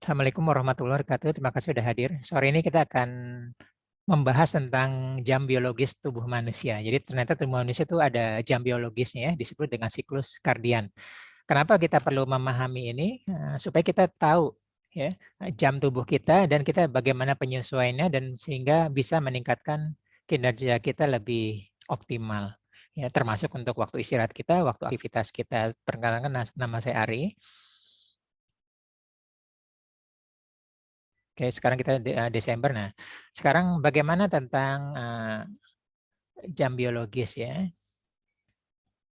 Assalamualaikum warahmatullahi wabarakatuh. Terima kasih sudah hadir. Sore ini kita akan membahas tentang jam biologis tubuh manusia. Jadi ternyata tubuh manusia itu ada jam biologisnya ya, disebut dengan siklus kardian. Kenapa kita perlu memahami ini? Supaya kita tahu ya jam tubuh kita dan kita bagaimana penyesuaiannya dan sehingga bisa meningkatkan kinerja kita lebih optimal. Ya, termasuk untuk waktu istirahat kita, waktu aktivitas kita. Perkenalkan, nama saya Ari. Oke, sekarang kita Desember. Nah, sekarang bagaimana tentang jam biologis ya?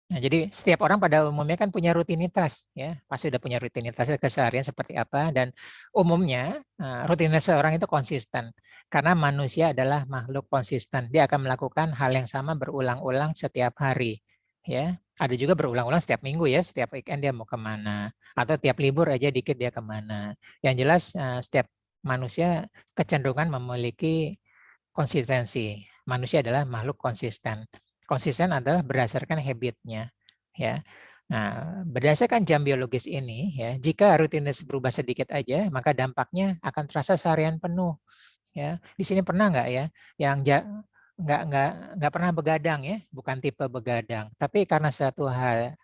Nah, jadi setiap orang pada umumnya kan punya rutinitas ya, pasti udah punya rutinitas keseharian seperti apa, dan umumnya rutinitas seorang itu konsisten karena manusia adalah makhluk konsisten. Dia akan melakukan hal yang sama berulang-ulang setiap hari ya. Ada juga berulang-ulang setiap minggu ya, setiap weekend dia mau kemana, atau tiap libur aja dikit dia kemana. Yang jelas setiap manusia kecenderungan memiliki konsistensi. Manusia adalah makhluk konsisten. Konsisten adalah berdasarkan habitnya, ya. Nah, berdasarkan jam biologis ini, ya, jika rutinitas berubah sedikit aja, maka dampaknya akan terasa seharian penuh, ya. Di sini pernah nggak ya, yang nggak pernah begadang ya, bukan tipe begadang, tapi karena satu hal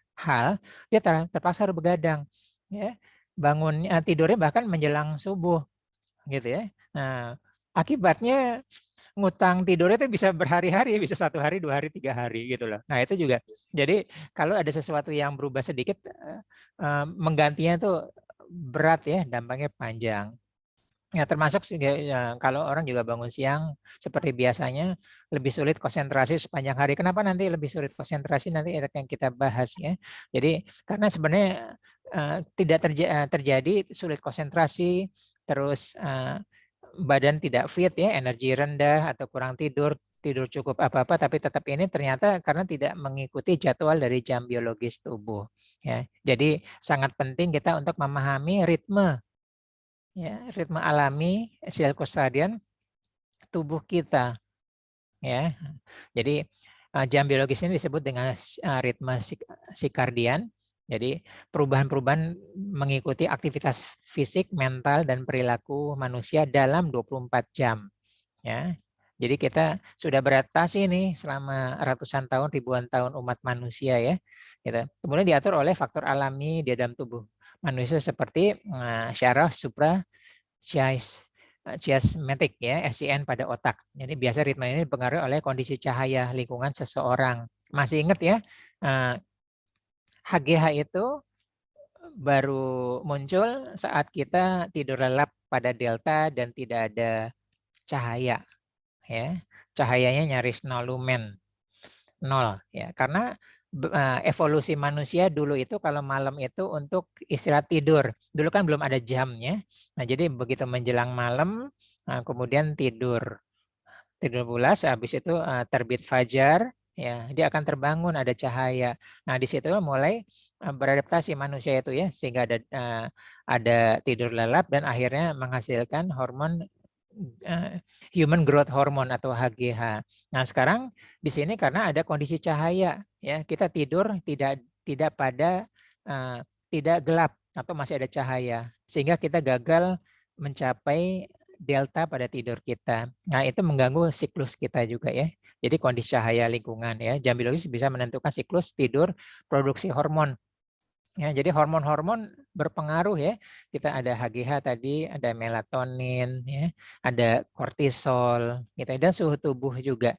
dia terpaksa harus begadang, ya. Bangunnya tidurnya bahkan menjelang subuh, gitu ya. Nah, akibatnya ngutang tidur itu bisa berhari-hari, bisa 1 hari, 2 hari, 3 hari gitu loh. Nah itu juga. Jadi kalau ada sesuatu yang berubah sedikit, menggantinya itu berat ya, dampaknya panjang. Ya termasuk ya, kalau orang juga bangun siang seperti biasanya lebih sulit konsentrasi sepanjang hari. Kenapa nanti lebih sulit konsentrasi, nanti yang kita bahas ya. Jadi karena sebenarnya tidak terjadi sulit konsentrasi, terus badan tidak fit ya, energi rendah atau kurang tidur, tidur cukup apa-apa, tapi tetap ini ternyata karena tidak mengikuti jadwal dari jam biologis tubuh ya. Jadi sangat penting kita untuk memahami ritme ya, ritme alami sirkadian tubuh kita ya. Jadi jam biologis ini disebut dengan ritme sirkadian. Jadi perubahan-perubahan mengikuti aktivitas fisik, mental, dan perilaku manusia dalam 24 jam. Ya. Jadi kita sudah beradaptasi nih selama ratusan tahun, ribuan tahun umat manusia ya. Gitu. Kemudian diatur oleh faktor alami di dalam tubuh manusia seperti syaraf supra chiasmatic ya, SCN pada otak. Jadi biasa ritme ini dipengaruhi oleh kondisi cahaya lingkungan seseorang. Masih ingat ya, HGH itu baru muncul saat kita tidur lelap pada delta dan tidak ada cahaya ya. Cahayanya nyaris 0 lumen. 0 ya. Karena evolusi manusia dulu itu kalau malam itu untuk istirahat tidur. Dulu kan belum ada jamnya. Nah, jadi begitu menjelang malam kemudian tidur. Tidur pulas, habis itu terbit fajar, ya dia akan terbangun, ada cahaya. Nah di situ mulai beradaptasi manusia itu ya, sehingga ada tidur lelap dan akhirnya menghasilkan hormon human growth hormone atau HGH. Nah sekarang di sini karena ada kondisi cahaya, ya kita tidur tidak pada tidak gelap atau masih ada cahaya, sehingga kita gagal mencapai delta pada tidur kita. Nah, itu mengganggu siklus kita juga ya. Jadi kondisi cahaya lingkungan ya, jam biologis bisa menentukan siklus tidur, produksi hormon. Ya, jadi hormon-hormon berpengaruh ya. Kita ada HGH tadi, ada melatonin ya, ada kortisol gitu dan suhu tubuh juga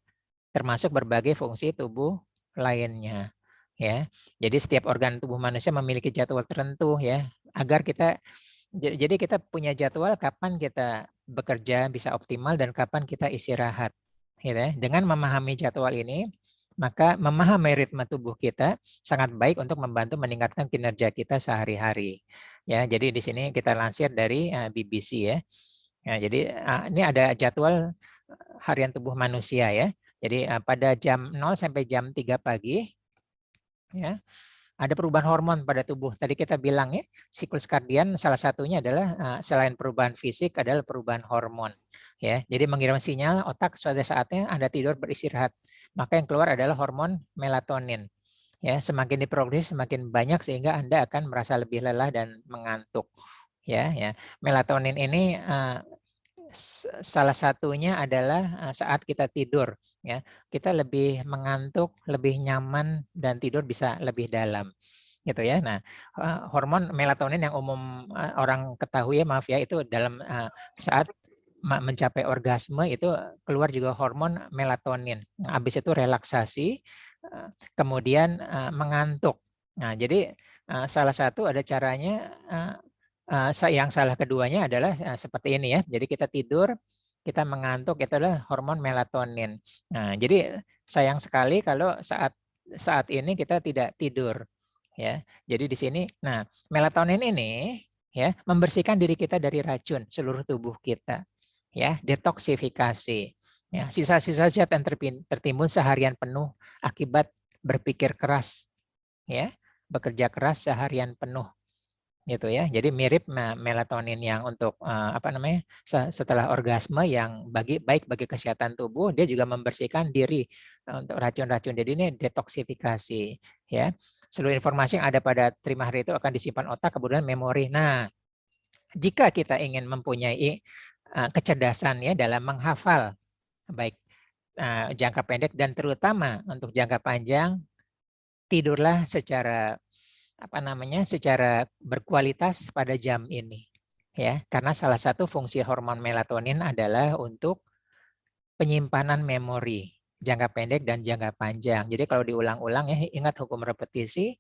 termasuk berbagai fungsi tubuh lainnya ya. Jadi setiap organ tubuh manusia memiliki jadwal tertentu ya agar kita jadi kita punya jadwal kapan kita bekerja bisa optimal dan kapan kita istirahat. Gitu ya. Dengan memahami jadwal ini, maka memahami ritme tubuh kita sangat baik untuk membantu meningkatkan kinerja kita sehari-hari. Ya, jadi di sini kita lansir dari BBC ya. Ya, jadi ini ada jadwal harian tubuh manusia ya. Jadi pada jam 0 sampai jam 3 pagi ya ada perubahan hormon pada tubuh. Tadi kita bilang ya, siklus kardian salah satunya adalah selain perubahan fisik adalah perubahan hormon. Ya, jadi mengirim sinyal otak pada saatnya Anda tidur beristirahat. Maka yang keluar adalah hormon melatonin. Ya, semakin diproduksi semakin banyak sehingga Anda akan merasa lebih lelah dan mengantuk. ya. Melatonin ini salah satunya adalah saat kita tidur, ya. Kita lebih mengantuk, lebih nyaman, dan tidur bisa lebih dalam, gitu ya. Nah, hormon melatonin yang umum orang ketahui, maaf ya, itu dalam saat mencapai orgasme itu keluar juga hormon melatonin. Habis itu relaksasi, kemudian mengantuk. Nah, jadi salah satu ada caranya. Yang salah keduanya adalah seperti ini ya. Jadi kita tidur, kita mengantuk, itu adalah hormon melatonin. Nah, jadi sayang sekali kalau saat ini kita tidak tidur, ya. Jadi di sini, nah, melatonin ini ya membersihkan diri kita dari racun seluruh tubuh kita, ya, detoksifikasi. Ya, sisa-sisa zat yang tertimbun seharian penuh akibat berpikir keras, ya, bekerja keras seharian penuh, gitu ya. Jadi mirip melatonin yang untuk setelah orgasme yang baik bagi kesehatan tubuh, dia juga membersihkan diri untuk racun-racun. Jadi ini detoksifikasi, ya. Seluruh informasi yang ada pada trimahri itu akan disimpan otak, kemudian memori. Nah, jika kita ingin mempunyai kecerdasan ya dalam menghafal, baik jangka pendek dan terutama untuk jangka panjang, tidurlah secara secara berkualitas pada jam ini, ya, karena salah satu fungsi hormon melatonin adalah untuk penyimpanan memori jangka pendek dan jangka panjang. Jadi kalau diulang-ulang ya, ingat hukum repetisi,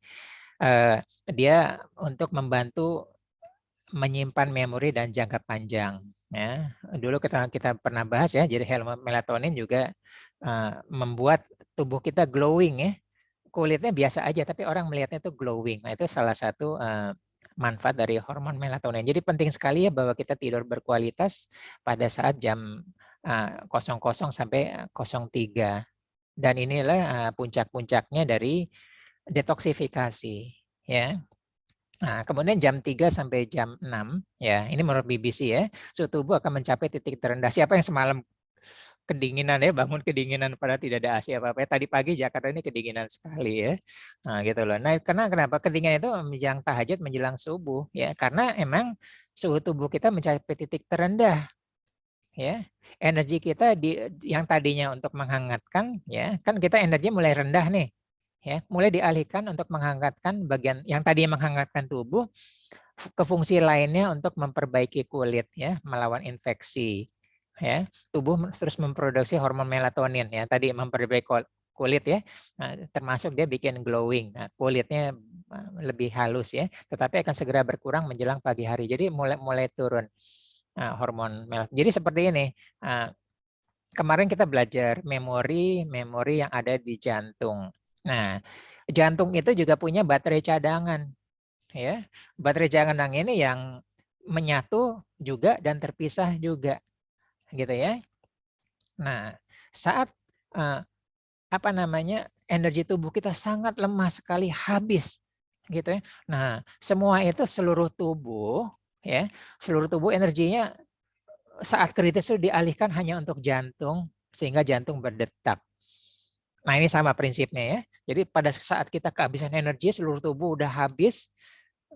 dia untuk membantu menyimpan memori dan jangka panjang, ya. Dulu kita pernah bahas ya, jadi hormon melatonin juga membuat tubuh kita glowing ya. Kulitnya biasa aja, tapi orang melihatnya itu glowing. Nah, itu salah satu manfaat dari hormon melatonin. Jadi penting sekali ya bahwa kita tidur berkualitas pada saat jam 00 sampai 03. Dan inilah puncak-puncaknya dari detoksifikasi, ya. Nah, kemudian jam 3 sampai jam 6, ya, ini menurut BBC ya, suhu tubuh akan mencapai titik terendah. Siapa yang semalam kedinginan ya, bangun kedinginan padahal tidak ada AC apa-apa. Tadi pagi Jakarta ini kedinginan sekali ya. Nah, gitu loh. Nah, kenapa kedinginan itu menjelang tahajud menjelang subuh ya? Karena emang suhu tubuh kita mencapai titik terendah, ya. Energi kita yang tadinya untuk menghangatkan ya, kan kita energi mulai rendah nih. Ya, mulai dialihkan untuk menghangatkan bagian yang tadinya menghangatkan tubuh ke fungsi lainnya untuk memperbaiki kulit ya, melawan infeksi. Ya, tubuh terus memproduksi hormon melatonin ya, tadi memperbaiki kulit ya, termasuk dia bikin glowing. Nah, kulitnya lebih halus ya, tetapi akan segera berkurang menjelang pagi hari. Jadi mulai turun hormon melatonin. Jadi seperti ini. Kemarin kita belajar memori yang ada di jantung. Nah, jantung itu juga punya baterai cadangan, ya. Baterai cadangan ini yang menyatu juga dan terpisah juga, gitu ya. Nah, saat energi tubuh kita sangat lemah sekali, habis, gitu ya. Nah, semua itu seluruh tubuh, ya, seluruh tubuh energinya saat kritis itu dialihkan hanya untuk jantung sehingga jantung berdetak. Nah, ini sama prinsipnya ya. Jadi pada saat kita kehabisan energi, seluruh tubuh udah habis,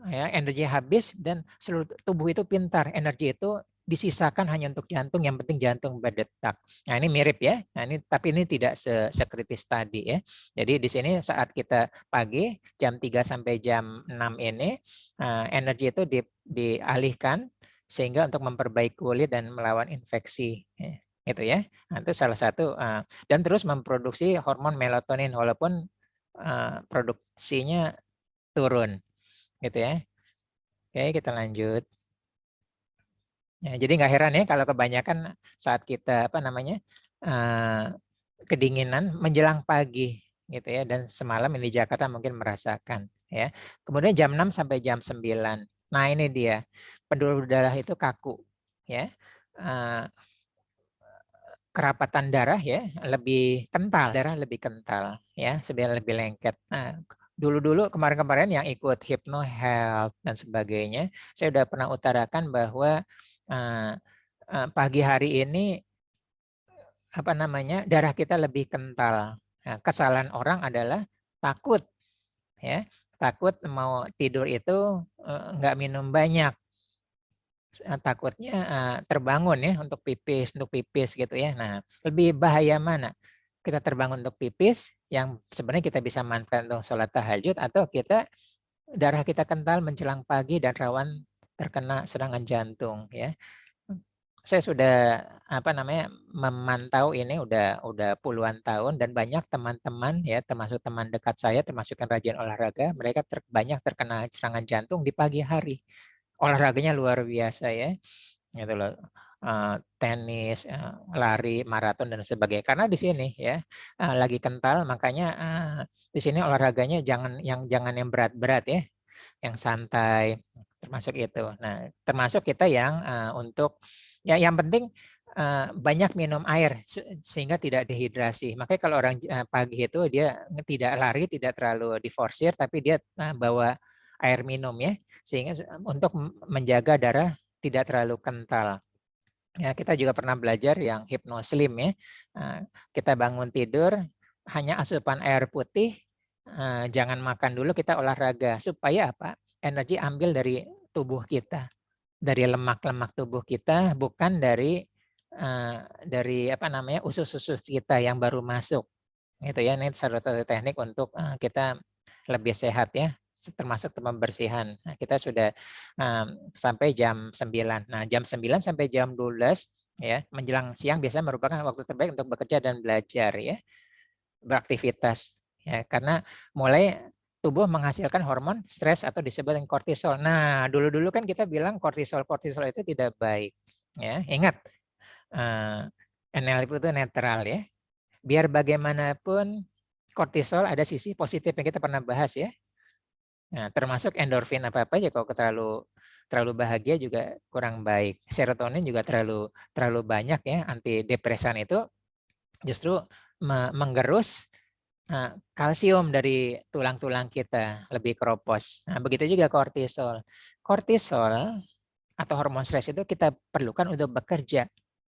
ya, energi habis dan seluruh tubuh itu pintar. Energi itu disisakan hanya untuk jantung, yang penting jantung berdetak. Nah, ini mirip ya. Nah, tapi ini tidak sekritis tadi ya. Jadi di sini saat kita pagi jam 3 sampai jam 6 ini energi itu dialihkan sehingga untuk memperbaiki kulit dan melawan infeksi. Itu ya. Nah, itu salah satu dan terus memproduksi hormon melatonin walaupun produksinya turun, gitu ya. Oke, kita lanjut. Ya, jadi nggak heran ya kalau kebanyakan saat kita kedinginan menjelang pagi, gitu ya. Dan semalam ini di Jakarta mungkin merasakan ya. Kemudian jam 6 sampai jam 9. Nah, ini dia penduduk darah itu kaku ya. Kerapatan darah ya lebih kental, darah lebih kental ya, sebenarnya lebih lengket. Nah, dulu kemarin-kemarin yang ikut Hypno Health dan sebagainya, saya sudah pernah utarakan bahwa pagi hari ini darah kita lebih kental. Nah, kesalahan orang adalah takut ya, takut mau tidur itu nggak minum banyak takutnya terbangun ya untuk pipis gitu ya. Nah, lebih bahaya mana? Kita terbangun untuk pipis yang sebenarnya kita bisa manfaatkan untuk sholat tahajud, atau darah kita kental menjelang pagi dan rawan terkena serangan jantung ya. Saya sudah memantau ini udah puluhan tahun, dan banyak teman-teman ya, termasuk teman dekat saya, termasuk yang rajin olahraga, mereka banyak terkena serangan jantung di pagi hari. Olahraganya luar biasa ya, gitu loh. Tenis, lari, maraton dan sebagainya. Karena di sini ya lagi kental, makanya di sini olahraganya jangan yang berat-berat ya, yang santai, termasuk itu. Nah, termasuk kita yang untuk ya yang penting banyak minum air sehingga tidak dehidrasi. Makanya kalau orang pagi itu dia tidak lari, tidak terlalu diforsir, tapi dia bawa air minum ya, sehingga untuk menjaga darah tidak terlalu kental. Ya, kita juga pernah belajar yang hipnoslim ya. Kita bangun tidur hanya asupan air putih, jangan makan dulu, kita olahraga supaya apa? Energi ambil dari tubuh kita, dari lemak-lemak tubuh kita, bukan dari usus-usus kita yang baru masuk. Gitu ya, ini satu teknik untuk kita lebih sehat ya, termasuk pembersihan. Nah, kita sudah sampai jam 9. Nah, jam 9 sampai jam 12 ya, menjelang siang biasanya merupakan waktu terbaik untuk bekerja dan belajar ya, beraktivitas ya, karena mulai tubuh menghasilkan hormon stres atau disebut dengan kortisol. Nah, dulu-dulu kan kita bilang kortisol itu tidak baik ya. Ingat, NLP itu netral ya. Biar bagaimanapun kortisol ada sisi positif yang kita pernah bahas ya. Nah, termasuk endorfin apa-apa ya, kalau terlalu bahagia juga kurang baik. Serotonin juga terlalu banyak ya, antidepresan itu justru menggerus kalsium dari tulang-tulang kita, lebih keropos. Nah, begitu juga kortisol. Kortisol atau hormon stres itu kita perlukan untuk bekerja,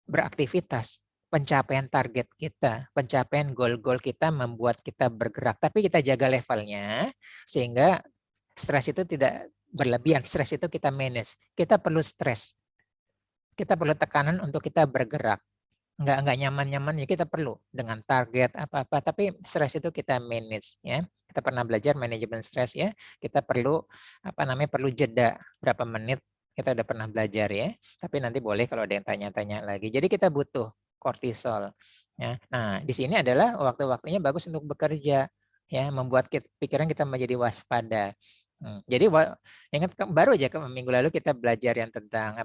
beraktivitas, pencapaian target kita, pencapaian goal-goal kita, membuat kita bergerak. Tapi kita jaga levelnya sehingga stres itu tidak berlebihan. Stres itu kita manage. Kita perlu stres. Kita perlu tekanan untuk kita bergerak. Nggak nyaman-nyaman ya, kita perlu dengan target apa-apa, tapi stres itu kita manage ya. Kita pernah belajar manajemen stres ya. Kita perlu perlu jeda berapa menit, kita udah pernah belajar ya. Tapi nanti boleh kalau ada yang tanya-tanya lagi. Jadi kita butuh kortisol ya. Nah, di sini adalah waktu-waktunya bagus untuk bekerja ya, membuat pikiran kita menjadi waspada. Jadi ingat baru aja minggu lalu kita belajar yang tentang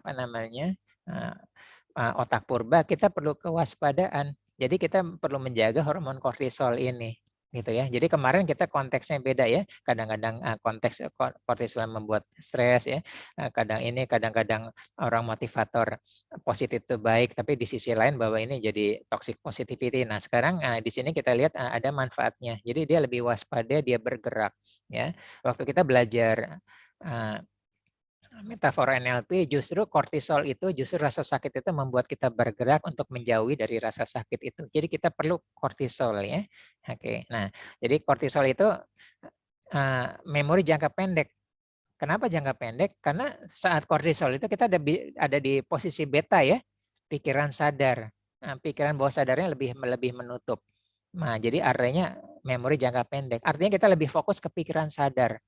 otak purba, kita perlu kewaspadaan. Jadi kita perlu menjaga hormon kortisol ini, gitu ya. Jadi kemarin kita konteksnya beda ya. Kadang-kadang konteks kortisol membuat stres ya. Kadang-kadang orang motivator positif itu baik, tapi di sisi lain bahwa ini jadi toxic positivity. Nah, sekarang di sini kita lihat ada manfaatnya. Jadi dia lebih waspada, dia bergerak ya. Waktu kita belajar metafora NLP, justru kortisol itu, justru rasa sakit itu membuat kita bergerak untuk menjauhi dari rasa sakit itu. Jadi kita perlu kortisol ya. Oke. Nah, jadi kortisol itu memori jangka pendek. Kenapa jangka pendek? Karena saat kortisol itu kita ada di posisi beta ya, pikiran sadar. Pikiran bawah sadarnya lebih menutup. Nah, jadi artinya memori jangka pendek. Artinya kita lebih fokus ke pikiran sadar.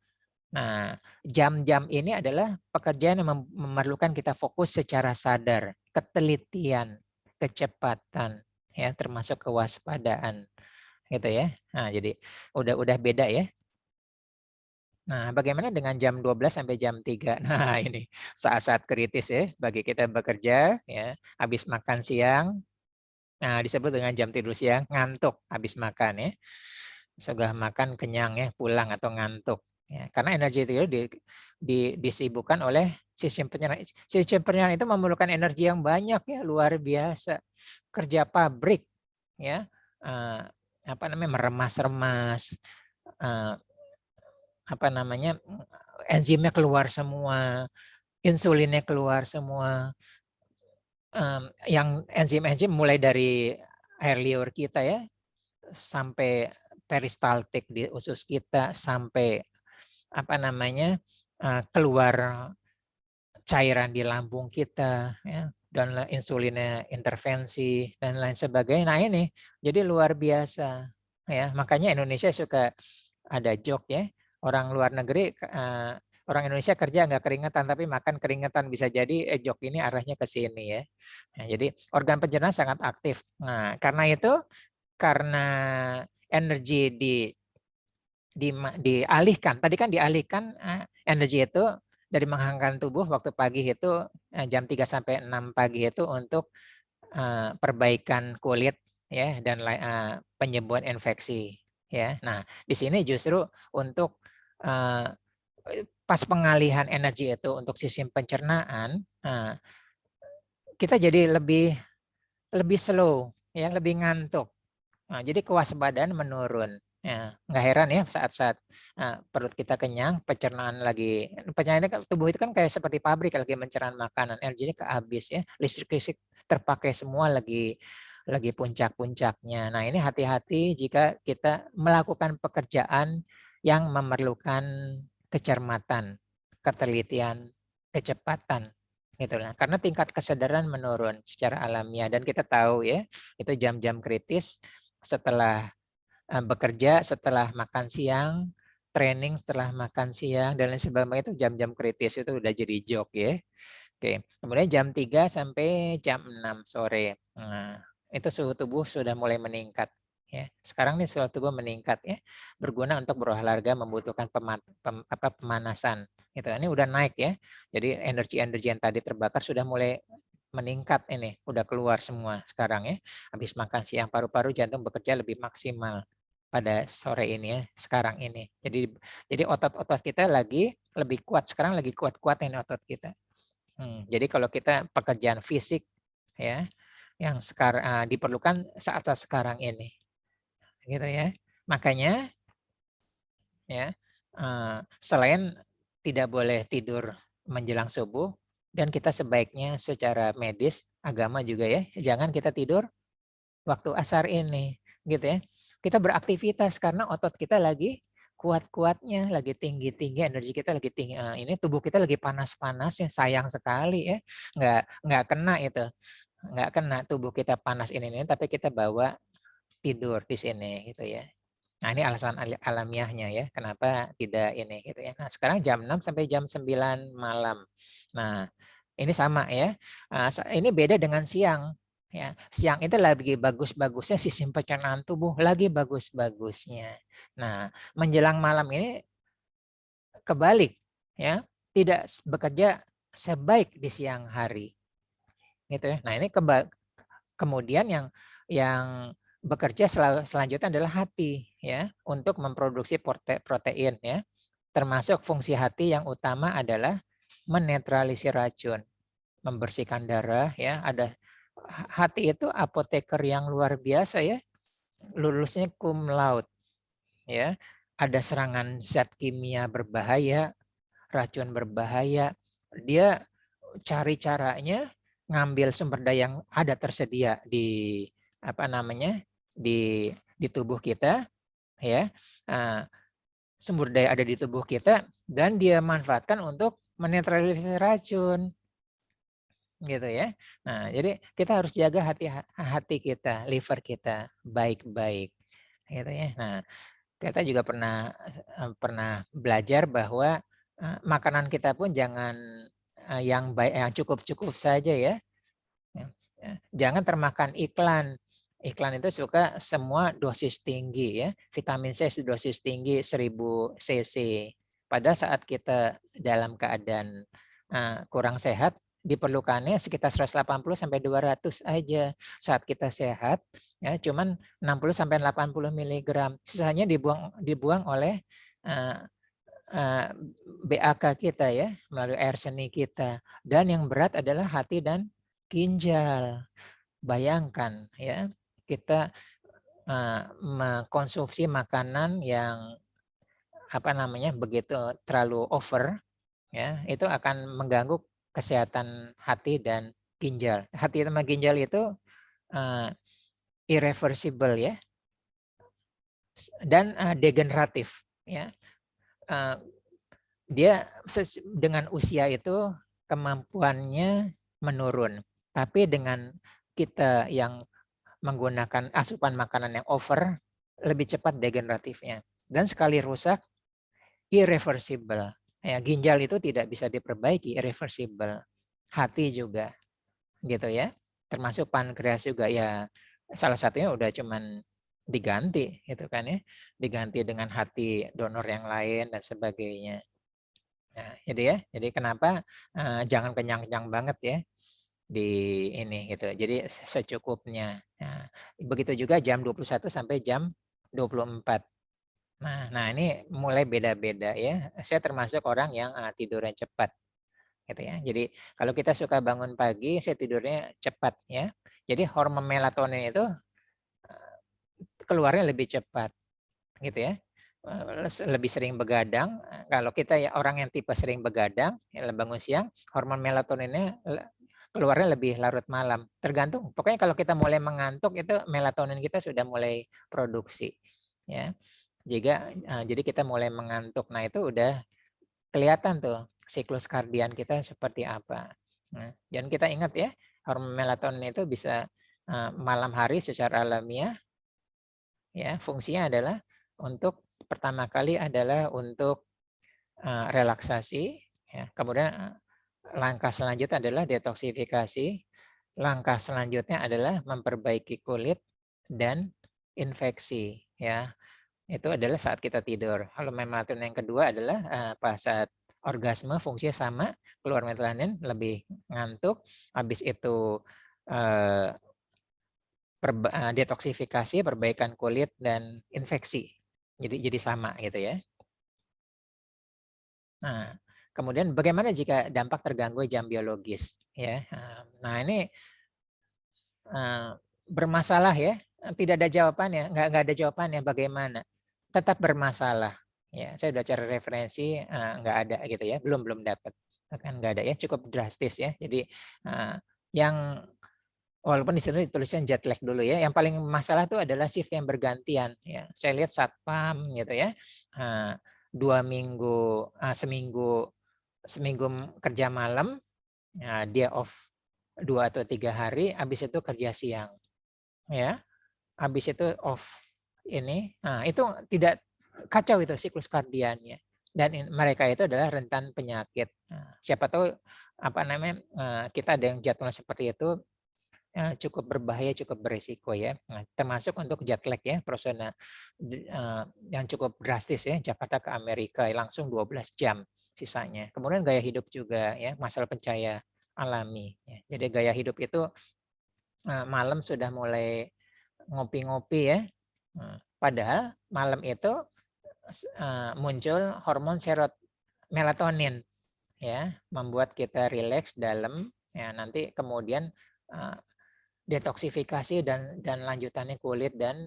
Nah, jam-jam ini adalah pekerjaan yang memerlukan kita fokus secara sadar, ketelitian, kecepatan, ya, termasuk kewaspadaan, gitu ya. Nah, jadi udah beda ya. Nah, bagaimana dengan jam 12 sampai jam 3? Nah, ini saat-saat kritis ya bagi kita bekerja, ya. Habis makan siang, nah disebut dengan jam tidur siang, ngantuk habis makan ya. Sudah makan kenyang ya, pulang atau ngantuk. Ya, karena energi tidur disibukkan oleh sistem pencernaan. Sistem pencernaan itu memerlukan energi yang banyak ya, luar biasa. Kerja pabrik ya, meremas-remas, enzimnya keluar semua, insulinnya keluar semua. Yang enzim-enzim mulai dari air liur kita ya, sampai peristaltik di usus kita, sampai keluar cairan di lambung kita, ya, dan insulinnya intervensi dan lain sebagainya. Nah ini jadi luar biasa, ya. Makanya Indonesia suka ada joke ya, orang luar negeri, orang Indonesia kerja nggak keringetan tapi makan keringetan, bisa jadi joke ini arahnya ke sini ya. Nah, jadi organ pencernaan sangat aktif. Nah karena itu, karena energi dialihkan. Tadi kan dialihkan energi itu dari menghangatkan tubuh waktu pagi itu jam 3 sampai 6 pagi itu untuk perbaikan kulit ya dan penyembuhan infeksi ya. Nah, di sini justru untuk pas pengalihan energi itu untuk sistem pencernaan, kita jadi lebih slow ya, lebih ngantuk. Nah, jadi kewaspadaan menurun. Ya, nggak heran ya saat-saat perut kita kenyang, pencernaan tubuh itu kan kayak seperti pabrik lagi mencernaan makanan, energinya kehabis ya, listrik terpakai semua lagi puncak-puncaknya. Nah ini hati-hati jika kita melakukan pekerjaan yang memerlukan kecermatan, ketelitian, kecepatan gitu lah. Karena tingkat kesadaran menurun secara alamiah dan kita tahu ya itu jam-jam kritis setelah bekerja, setelah makan siang, training setelah makan siang, dan lain sebagainya, itu jam-jam kritis, itu udah jadi joke ya. Oke, kemudian jam 3 sampai jam 6 sore. Nah, itu suhu tubuh sudah mulai meningkat. Ya, sekarang nih suhu tubuh meningkat ya, berguna untuk berolahraga, membutuhkan pemanasan. Gitu. Ini udah naik ya. Jadi energi-energi yang tadi terbakar sudah mulai meningkat ini, udah keluar semua sekarang ya. Habis makan siang, paru-paru, jantung bekerja lebih maksimal pada sore ini ya, sekarang ini. Jadi otot-otot kita lagi lebih kuat, sekarang lagi kuat-kuat ini otot kita. Jadi kalau kita pekerjaan fisik ya yang sekarang diperlukan saat-saat sekarang ini, gitu ya. Makanya ya selain tidak boleh tidur menjelang subuh, dan kita sebaiknya secara medis agama juga ya, jangan kita tidur waktu asar ini, gitu ya. Kita beraktivitas karena otot kita lagi kuat-kuatnya, lagi tinggi-tinggi, energi kita lagi tinggi. Ini tubuh kita lagi panas-panas ya, sayang sekali ya, nggak kena itu, nggak kena tubuh kita panas ini, tapi kita bawa tidur di sini, gitu ya. Nah ini alasan alamiahnya ya, kenapa tidak ini gitu ya. Nah sekarang jam 6 sampai jam 9 malam. Nah ini sama ya, ini beda dengan siang. Ya, siang itu lagi bagus-bagusnya sistem pencernaan tubuh, lagi bagus-bagusnya. Nah menjelang malam ini kebalik ya, tidak bekerja sebaik di siang hari. Gitu ya. Nah ini kemudian yang bekerja selanjutnya adalah hati ya, untuk memproduksi protein ya, termasuk fungsi hati yang utama adalah menetralisir racun, membersihkan darah ya. Ada hati itu apoteker yang luar biasa ya, lulusnya cum laude ya. Ada serangan zat kimia berbahaya, racun berbahaya, dia cari caranya ngambil sumber daya yang ada tersedia di di tubuh kita ya, sumber daya ada di tubuh kita dan dia manfaatkan untuk menetralisir racun gitu ya. Nah jadi kita harus jaga hati kita, liver kita baik-baik gitu ya. Nah kita juga pernah belajar bahwa makanan kita pun jangan yang baik, yang cukup-cukup saja ya. Jangan termakan iklan. Iklan itu suka semua dosis tinggi ya. Vitamin C dosis tinggi 1000 cc. Pada saat kita dalam keadaan kurang sehat, diperlukannya sekitar 180 sampai 200 aja. Saat kita sehat ya cuman 60 sampai 80 mg. Sisanya dibuang oleh BAK kita ya, melalui air seni kita. Dan yang berat adalah hati dan ginjal. Bayangkan ya, kita mengkonsumsi makanan yang begitu terlalu over ya, itu akan mengganggu kesehatan hati dan ginjal. Hati sama ginjal itu irreversible ya, dan degeneratif ya. Dia dengan usia itu kemampuannya menurun. Tapi dengan kita yang menggunakan asupan makanan yang over, lebih cepat degeneratifnya. Dan sekali rusak, irreversible. Ya, ginjal itu tidak bisa diperbaiki, irreversible. Hati juga, gitu ya. Termasuk pankreas juga ya. Salah satunya udah cuman diganti, gitu kan ya. Diganti dengan hati donor yang lain dan sebagainya. Nah, jadi kenapa jangan kenyang-kenyang banget ya di ini gitu. Jadi secukupnya. Nah, begitu juga jam 21 sampai jam 24. Nah ini mulai beda-beda ya. Saya termasuk orang yang tidurnya cepat gitu ya. Jadi kalau kita suka bangun pagi, saya tidurnya cepat ya. Jadi hormon melatonin itu keluarnya lebih cepat gitu ya. Lebih sering begadang. Kalau kita ya orang yang tipe sering begadang, ya bangun siang, hormon melatoninnya keluarnya lebih larut malam. Tergantung. Pokoknya kalau kita mulai mengantuk itu melatonin kita sudah mulai produksi. Ya. Jadi kita mulai mengantuk. Nah itu udah kelihatan tuh siklus kardian kita seperti apa. Nah, dan kita ingat ya, hormon melatonin itu bisa malam hari secara alamiah. Ya, fungsinya adalah untuk pertama kali adalah untuk relaksasi. Ya. Kemudian langkah selanjutnya adalah detoksifikasi. Langkah selanjutnya adalah memperbaiki kulit dan infeksi. Ya, itu adalah saat kita tidur. Kalau melatonin yang kedua adalah pas saat orgasme, fungsinya sama, keluar melatonin lebih ngantuk, habis itu detoksifikasi, perbaikan kulit dan infeksi. Jadi sama gitu ya. Nah, kemudian bagaimana jika dampak terganggu jam biologis ya? Nah, ini bermasalah ya, tidak ada jawabannya, nggak ada jawabannya bagaimana. Tetap bermasalah. Ya, saya udah cari referensi, nggak ada gitu ya, belum dapat, kan nggak ada ya, cukup drastis ya. Jadi yang walaupun di sini tulisnya jet lag dulu ya, yang paling masalah itu adalah shift yang bergantian. Ya, saya lihat satpam gitu ya, 2 minggu, seminggu kerja malam, dia off 2 atau 3 hari, habis itu kerja siang, ya, habis itu off ini, itu tidak kacau itu siklus kardiannya. Dan mereka itu adalah rentan penyakit. Siapa tahu apa namanya kita ada yang jadwal seperti itu cukup berbahaya, cukup berisiko ya. Termasuk untuk jet lag ya, persona yang cukup drastis ya, Jakarta ke Amerika langsung 12 jam sisanya. Kemudian gaya hidup juga ya, masalah pencahaya alami. Ya. Jadi gaya hidup itu malam sudah mulai ngopi-ngopi ya. Padahal malam itu muncul hormon melatonin ya, membuat kita rileks dalam ya, nanti kemudian detoksifikasi dan lanjutannya kulit dan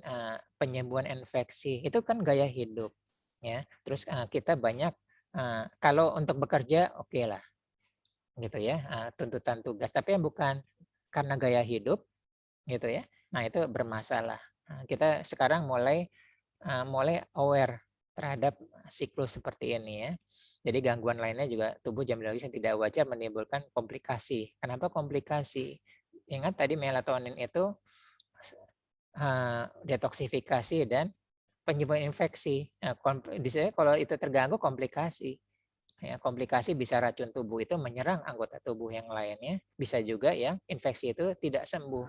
penyembuhan infeksi. Itu kan gaya hidup ya. Terus kita banyak kalau untuk bekerja oke lah gitu ya, tuntutan tugas, tapi yang bukan karena gaya hidup gitu ya. Nah, itu bermasalah. Kita sekarang mulai aware terhadap siklus seperti ini ya. Jadi gangguan lainnya juga tubuh jam biologis yang tidak wajar menimbulkan komplikasi. Kenapa komplikasi? Ingat tadi melatonin itu detoksifikasi dan penyembuhan infeksi. Nah, kalau itu terganggu komplikasi. Ya, komplikasi bisa racun tubuh itu menyerang anggota tubuh yang lainnya. Bisa juga yang infeksi itu tidak sembuh.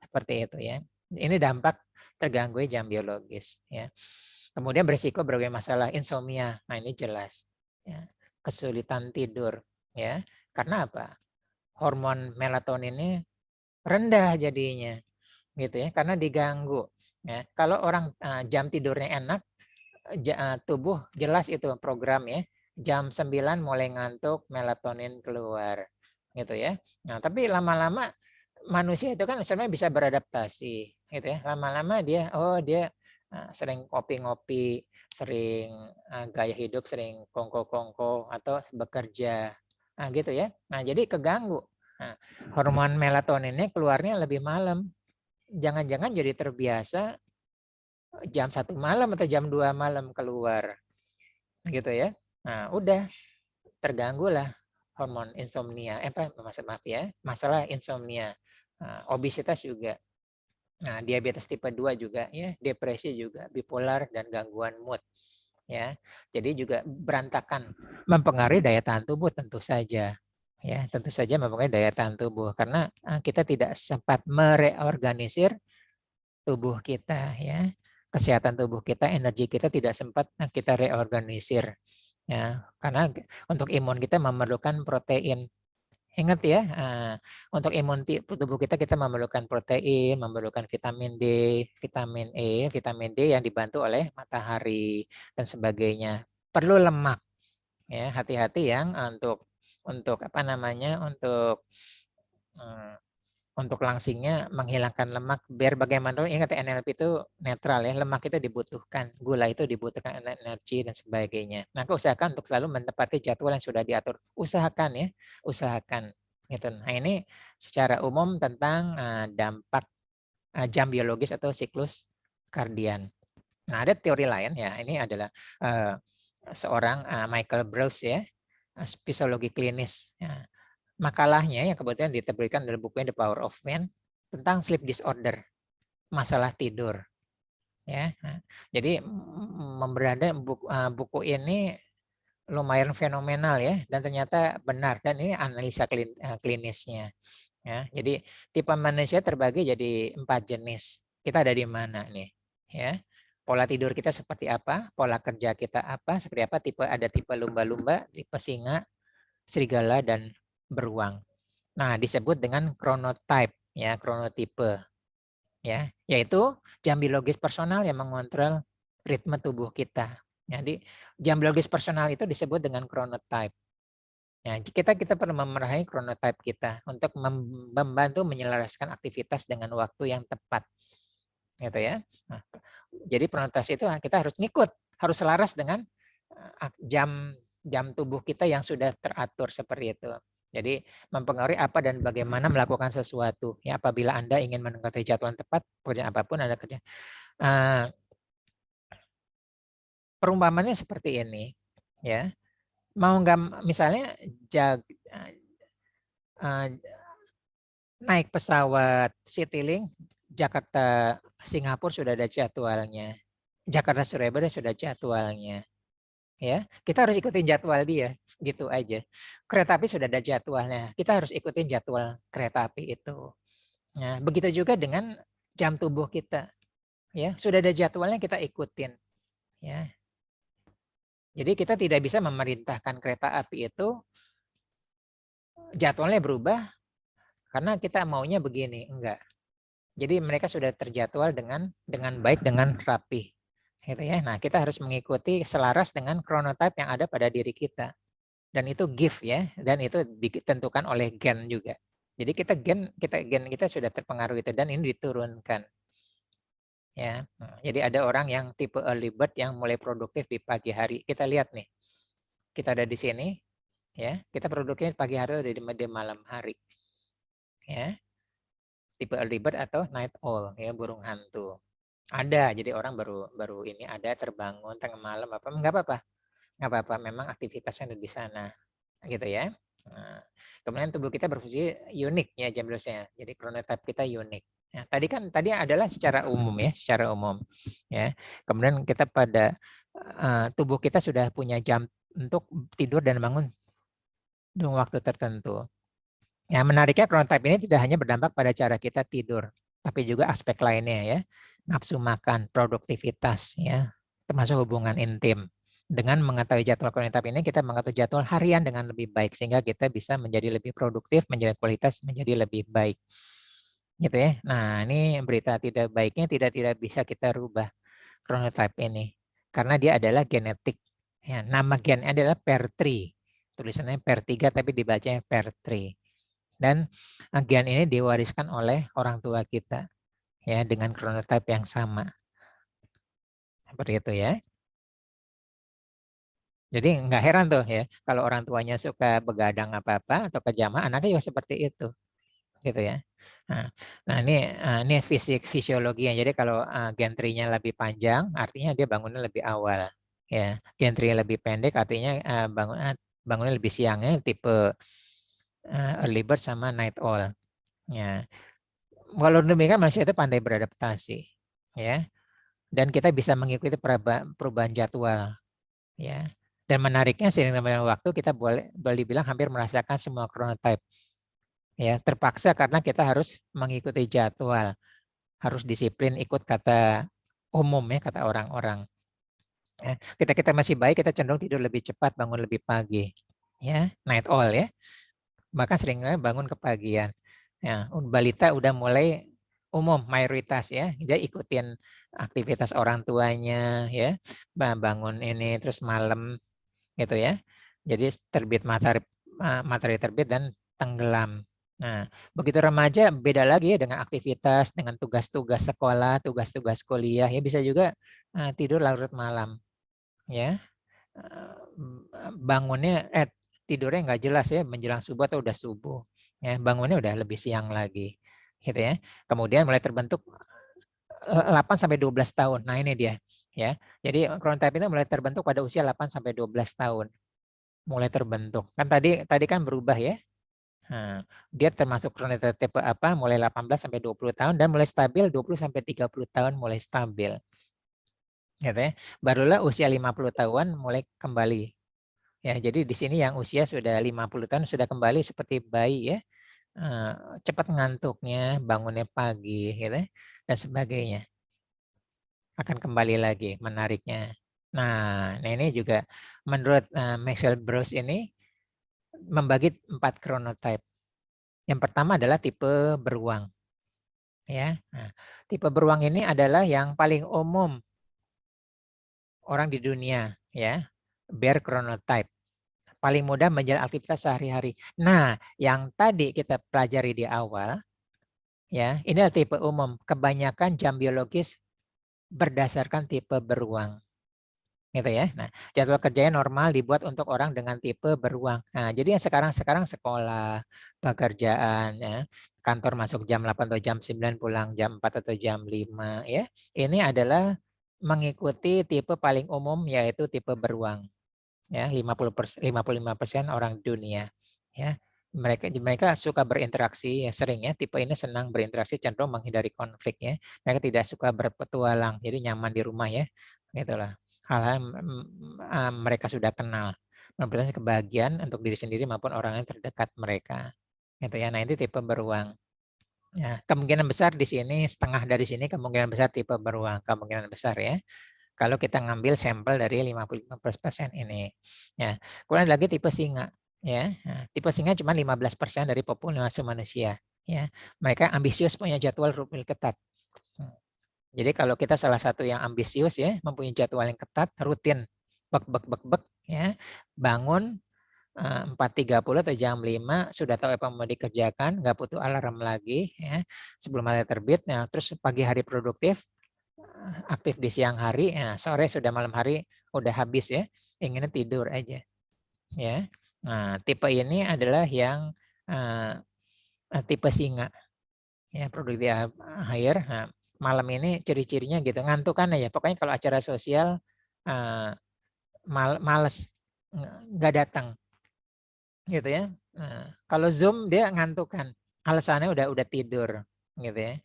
Seperti itu ya. Ini dampak terganggu jam biologis. Ya. Kemudian berisiko berbagai masalah insomnia. Nah ini jelas. Ya. Kesulitan tidur. Ya. Karena apa? Hormon melatonin ini rendah jadinya. Gitu ya. Karena diganggu. Ya. Kalau orang jam tidurnya enak, tubuh jelas itu program ya. Jam 9 mulai ngantuk, melatonin keluar. Gitu ya. Nah, tapi lama-lama manusia itu kan sebenarnya bisa beradaptasi gitu ya. Lama-lama dia sering kopi-ngopi, sering gaya hidup, sering kongko-kongko atau bekerja. Nah, gitu ya. Nah, jadi keganggu. Nah, hormon melatoninnya keluarnya lebih malam. Jangan-jangan jadi terbiasa jam 1 malam atau jam 2 malam keluar. Gitu ya. Nah, udah terganggu lah hormon insomnia, maaf ya, masalah insomnia, obesitas juga. Nah, diabetes tipe 2 juga ya, depresi juga, bipolar dan gangguan mood. Ya. Jadi juga berantakan, mempengaruhi daya tahan tubuh tentu saja. Ya, tentu saja mempengaruhi daya tahan tubuh karena kita tidak sempat mereorganisir tubuh kita ya. Kesehatan tubuh kita, energi kita tidak sempat kita reorganisir. Ya, karena untuk imun kita memerlukan protein. Ingat ya, untuk imun tubuh kita memerlukan protein, memerlukan vitamin D, vitamin E, vitamin D yang dibantu oleh matahari dan sebagainya. Perlu lemak, ya hati-hati yang untuk apa namanya untuk langsingnya menghilangkan lemak biar bagaimanapun ingat NLP itu netral ya, lemak itu dibutuhkan, gula itu dibutuhkan energi dan sebagainya. Nah, usahakan untuk selalu menepati jadwal yang sudah diatur. Usahakan ya, usahakan gitu. Nah, ini secara umum tentang dampak jam biologis atau siklus kardian. Nah, ada teori lain ya. Ini adalah seorang Michael Breus ya, fisiologi klinis. Ya. Makalahnya yang kebetulan diterbitkan dalam bukunya The Power of Man tentang sleep disorder, masalah tidur. Ya, nah, jadi memberanda buku ini lumayan fenomenal ya, dan ternyata benar, dan ini analisa klinisnya. Ya, jadi tipe manusia terbagi jadi 4 jenis. Kita ada di mana nih? Ya, pola tidur kita seperti apa? Pola kerja kita apa? Seperti apa? Ada tipe lumba-lumba, tipe singa, serigala, dan beruang. Nah, disebut dengan chronotype ya, chronotipe. Ya, yaitu jam biologis personal yang mengontrol ritme tubuh kita. Jadi, jam biologis personal itu disebut dengan chronotype. Ya, kita perlu memerahi chronotype kita untuk membantu menyelaraskan aktivitas dengan waktu yang tepat. Gitu ya. Nah, jadi chronotype itu kita harus ngikut, harus selaras dengan jam tubuh kita yang sudah teratur seperti itu. Jadi mempengaruhi apa dan bagaimana melakukan sesuatu. Ya, apabila Anda ingin mendekati jadwal tepat, pekerjaan apapun Anda kerja. Perumpamannya seperti ini, ya. Mau nggak misalnya naik pesawat Citylink Jakarta Singapura sudah ada jadwalnya. Jakarta Surabaya sudah jadwalnya. Ya, kita harus ikutin jadwal dia, gitu aja. Kereta api sudah ada jadwalnya, kita harus ikutin jadwal kereta api itu. Nah, begitu juga dengan jam tubuh kita, ya sudah ada jadwalnya kita ikutin, ya. Jadi kita tidak bisa memerintahkan kereta api itu jadwalnya berubah karena kita maunya begini, enggak. Jadi mereka sudah terjadwal dengan baik, dengan rapi. Gitu ya. Nah, kita harus mengikuti selaras dengan chronotype yang ada pada diri kita. Dan itu gift ya, dan itu ditentukan oleh gen juga. Jadi gen kita sudah terpengaruh itu dan ini diturunkan. Ya. Nah, jadi ada orang yang tipe early bird yang mulai produktif di pagi hari. Kita lihat nih. Kita ada di sini ya. Kita produktif pagi hari di malam hari. Ya. Tipe early bird atau night owl ya, burung hantu. Ada, jadi orang baru ini ada terbangun tengah malam nggak apa-apa, memang aktivitasnya ada di sana, gitu ya. Nah, kemudian tubuh kita berfungsi unik ya jam biologisnya, jadi chronotype kita unik. Nah, tadi adalah secara umum ya. Kemudian kita pada tubuh kita sudah punya jam untuk tidur dan bangun dalam waktu tertentu. Ya, menariknya chronotype ini tidak hanya berdampak pada cara kita tidur, tapi juga aspek lainnya ya. Nafsu makan, produktivitas ya, termasuk hubungan intim. Dengan mengetahui jadwal chronotype ini, kita mengetahui jadwal harian dengan lebih baik sehingga kita bisa menjadi lebih produktif, menjadi kualitas menjadi lebih baik. Gitu ya. Nah, ini berita tidak baiknya tidak bisa kita rubah chronotype ini karena dia adalah genetik. Ya, nama gennya adalah PER3. Tulisannya PER3 tapi dibacanya PER3. Dan gen ini diwariskan oleh orang tua kita ya dengan chronotype yang sama. Seperti itu ya. Jadi nggak heran tuh ya kalau orang tuanya suka begadang apa-apa atau kejama, anaknya juga seperti itu. Gitu ya. Nah ini fisiologi ya. Jadi kalau gen tree-nya lebih panjang artinya dia bangunnya lebih awal. Ya, gen tree lebih pendek artinya bangunnya lebih siangnya tipe early bird sama night owl. Ya. Kalau demikian manusia itu pandai beradaptasi, ya. Dan kita bisa mengikuti perubahan jadwal, ya. Dan menariknya seiring dengan waktu kita boleh dibilang hampir merasakan semua chronotype. Ya, terpaksa karena kita harus mengikuti jadwal, harus disiplin ikut kata umum ya, kata orang-orang. Ya, kita masih baik, kita cenderung tidur lebih cepat, bangun lebih pagi. Ya, night owl ya. Bahkan seringnya bangun kepagian. Ya, balita udah mulai umum mayoritas ya, dia ikutin aktivitas orang tuanya ya, bangun ini terus malam gitu ya. Jadi terbit matahari terbit dan tenggelam. Nah, begitu remaja beda lagi ya dengan aktivitas, dengan tugas-tugas sekolah, tugas-tugas kuliah ya, bisa juga tidur larut malam ya. Bangunnya tidurnya nggak jelas ya, menjelang subuh atau udah subuh ya, bangunnya udah lebih siang lagi gitu ya. Kemudian mulai terbentuk 8 sampai 12 tahun. Nah, ini dia ya. Jadi chronotype itu mulai terbentuk pada usia 8 sampai 12 tahun. Mulai terbentuk. Kan tadi kan berubah ya. Nah, dia termasuk chronotype tipe apa? Mulai 18 sampai 20 tahun dan mulai stabil 20 sampai 30 tahun mulai stabil. Gitu ya. Barulah usia 50 tahun mulai kembali. Ya, jadi di sini yang usia sudah 50 tahun sudah kembali seperti bayi ya. Cepat ngantuknya, bangunnya pagi gitu ya, dan sebagainya. Akan kembali lagi menariknya. Nah, ini juga menurut Maxwell Bruce ini membagi 4 chronotype. Yang pertama adalah tipe beruang. Ya. Nah, tipe beruang ini adalah yang paling umum orang di dunia ya. Bear chronotype. Paling mudah menjalani aktivitas sehari-hari. Nah, yang tadi kita pelajari di awal ya, ini adalah tipe umum. Kebanyakan jam biologis berdasarkan tipe beruang. Gitu ya. Nah, jadwal kerjanya normal dibuat untuk orang dengan tipe beruang. Nah, jadi yang sekarang sekolah, pekerjaan ya, kantor masuk jam 8 atau jam 9, pulang jam 4 atau jam 5 ya. Ini adalah mengikuti tipe paling umum yaitu tipe beruang. Ya, 55% orang dunia ya. Mereka suka berinteraksi ya, sering ya, tipe ini senang berinteraksi, cenderung menghindari konflik ya. Mereka tidak suka berpetualang, jadi nyaman di rumah ya. Gitulah. Hal-hal mereka sudah kenal. Memberikan kebahagiaan untuk diri sendiri maupun orang yang terdekat mereka. Gitu ya. Nah, ini tipe beruang. Ya, kemungkinan besar di sini setengah dari sini kemungkinan besar tipe beruang, kemungkinan besar ya. Kalau kita ngambil sampel dari 55% ini. Ya. Kemudian lagi tipe singa. Ya. Nah, tipe singa cuma 15% dari populasi manusia. Ya. Mereka ambisius, punya jadwal rutin ketat. Jadi kalau kita salah satu yang ambisius ya, mempunyai jadwal yang ketat, rutin, bek ya, bangun 4.30 atau jam 5 sudah tahu apa yang mau dikerjakan, nggak butuh alarm lagi ya, sebelum matahari terbit. Nah, terus pagi hari produktif, aktif di siang hari, ya, sore sudah malam hari udah habis ya, inginnya tidur aja ya. Nah, tipe ini adalah yang tipe singa ya, produktif akhir. Nah, malam ini ciri-cirinya gitu, ngantuk kan ya, pokoknya kalau acara sosial males, nggak datang gitu ya. Nah, kalau Zoom dia ngantuk kan, alasannya udah tidur gitu ya.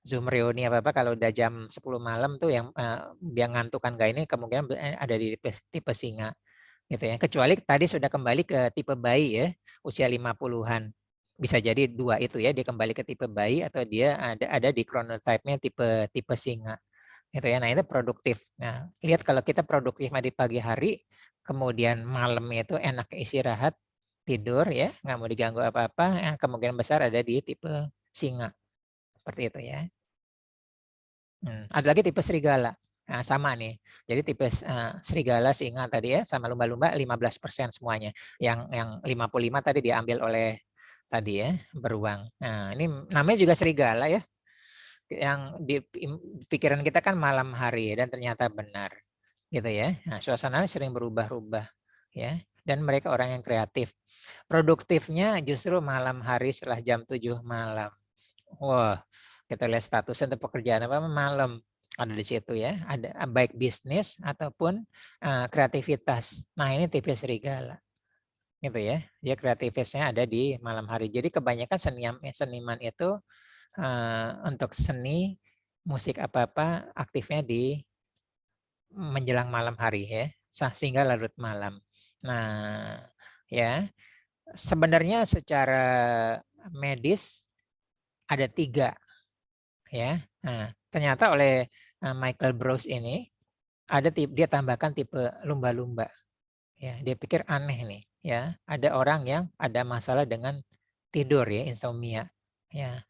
Zoom reuni apa kalau udah jam 10 malam tuh yang dia ngantukan gak ini kemungkinan ada di tipe singa gitu ya. Kecuali tadi sudah kembali ke tipe bayi ya, usia 50-an. Bisa jadi dua itu ya, dia kembali ke tipe bayi atau dia ada di chronotype-nya tipe singa. Gitu ya. Nah, itu produktif. Nah, lihat kalau kita produktif di pagi hari, kemudian malam itu enak istirahat, tidur ya, nggak mau diganggu apa-apa, kemungkinan besar ada di tipe singa. Seperti itu ya. Ada lagi tipe serigala. Nah, sama nih. Jadi tipe serigala, singa tadi ya, sama lumba-lumba 15% semuanya. Yang 55 tadi diambil oleh tadi ya, beruang. Nah, ini namanya juga serigala ya. Yang di pikiran kita kan malam hari dan ternyata benar. Gitu ya. Nah, suasananya sering berubah-ubah ya. Dan mereka orang yang kreatif. Produktifnya justru malam hari setelah jam 7 malam. Wah, kita lihat status untuk pekerjaan apa malam ada di situ ya. Ada baik bisnis ataupun kreativitas. Nah, ini tipe serigala. gitu ya. Dia kreativitasnya ada di malam hari. Jadi kebanyakan seniman itu untuk seni, musik apa-apa aktifnya di menjelang malam hari ya, sehingga larut malam. Nah, ya sebenarnya secara medis ada 3 ya. Nah, ternyata oleh Michael Breus ini dia tambahkan tipe lumba-lumba. Ya, dia pikir aneh nih ya. Ada orang yang ada masalah dengan tidur ya, insomnia. Ya,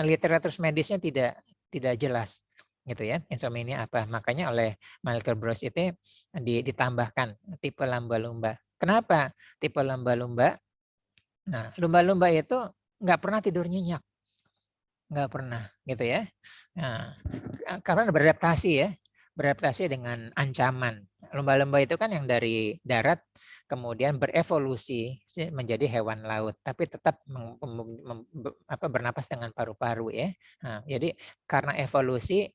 literatur medisnya tidak jelas gitu ya, insomnia apa. Makanya oleh Michael Breus itu ditambahkan tipe lumba-lumba. Kenapa tipe lumba-lumba? Nah, lumba-lumba itu nggak pernah tidur nyenyak, nggak pernah gitu ya. Nah, karena beradaptasi dengan ancaman. Lumba-lumba itu kan yang dari darat kemudian berevolusi menjadi hewan laut, tapi tetap bernapas dengan paru-paru ya. Nah, jadi karena evolusi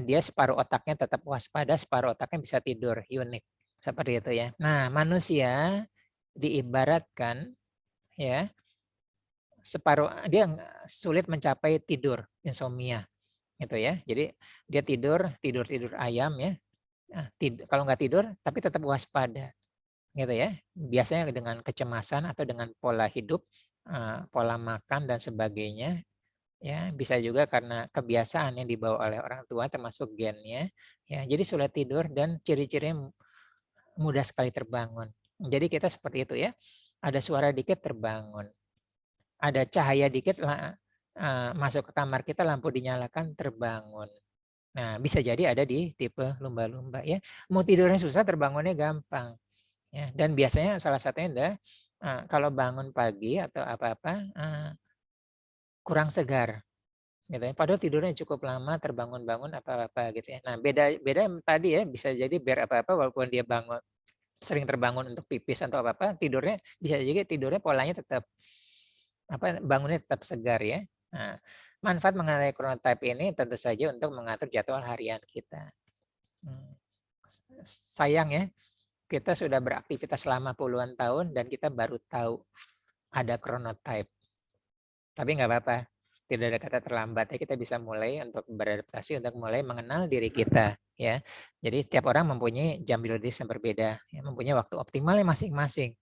dia separuh otaknya tetap waspada, separuh otaknya bisa tidur, unik seperti itu ya. Nah, manusia diibaratkan ya separuh dia sulit mencapai tidur, insomnia gitu ya. Jadi dia tidur ayam ya. Kalau nggak tidur tapi tetap waspada gitu ya. Biasanya dengan kecemasan atau dengan pola hidup, pola makan dan sebagainya ya. Bisa juga karena kebiasaan yang dibawa oleh orang tua termasuk gennya ya. Jadi sulit tidur dan ciri-cirinya mudah sekali terbangun. Jadi kita seperti itu ya. Ada suara dikit terbangun. Ada cahaya dikit masuk ke kamar kita, lampu dinyalakan, terbangun. Nah, bisa jadi ada di tipe lumba-lumba ya. Mau tidurnya susah, terbangunnya gampang. Ya, dan biasanya salah satunya adalah kalau bangun pagi atau apa-apa kurang segar. Gitu ya. Padahal tidurnya cukup lama, terbangun-bangun apa-apa gitu ya. Nah, beda tadi ya, bisa jadi biar apa-apa walaupun dia sering terbangun untuk pipis atau apa-apa, tidurnya bisa jadi tidurnya polanya tetap bangunnya tetap segar ya. Nah, manfaat mengenai chronotype ini tentu saja untuk mengatur jadwal harian kita. Sayang ya, kita sudah beraktivitas selama puluhan tahun dan kita baru tahu ada chronotype. Tapi nggak apa-apa, tidak ada kata terlambat ya, kita bisa mulai untuk beradaptasi, untuk mulai mengenal diri kita ya. Jadi setiap orang mempunyai jam biologis yang berbeda, ya, mempunyai waktu optimalnya masing-masing.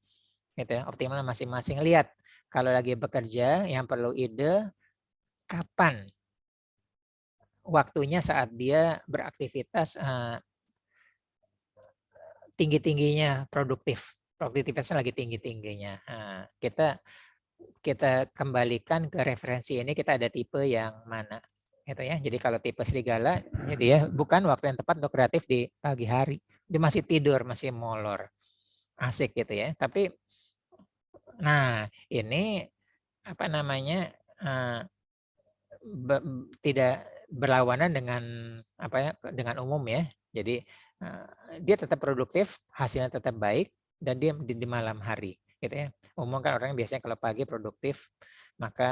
Gitu ya, optimal masing-masing. Lihat, kalau lagi bekerja yang perlu ide kapan waktunya saat dia beraktivitas tinggi-tingginya produktivitasnya lagi tinggi-tingginya. Nah, kita kembalikan ke referensi ini, kita ada tipe yang mana gitu ya. Jadi kalau tipe serigala ini dia bukan waktu yang tepat untuk kreatif di pagi hari. Dia masih tidur, masih molor. Asik gitu ya. Tapi nah, ini apa namanya? Tidak berlawanan dengan apa ya, dengan umum ya. Jadi dia tetap produktif, hasilnya tetap baik dan dia di malam hari gitu ya. Umum kan orang biasanya kalau pagi produktif maka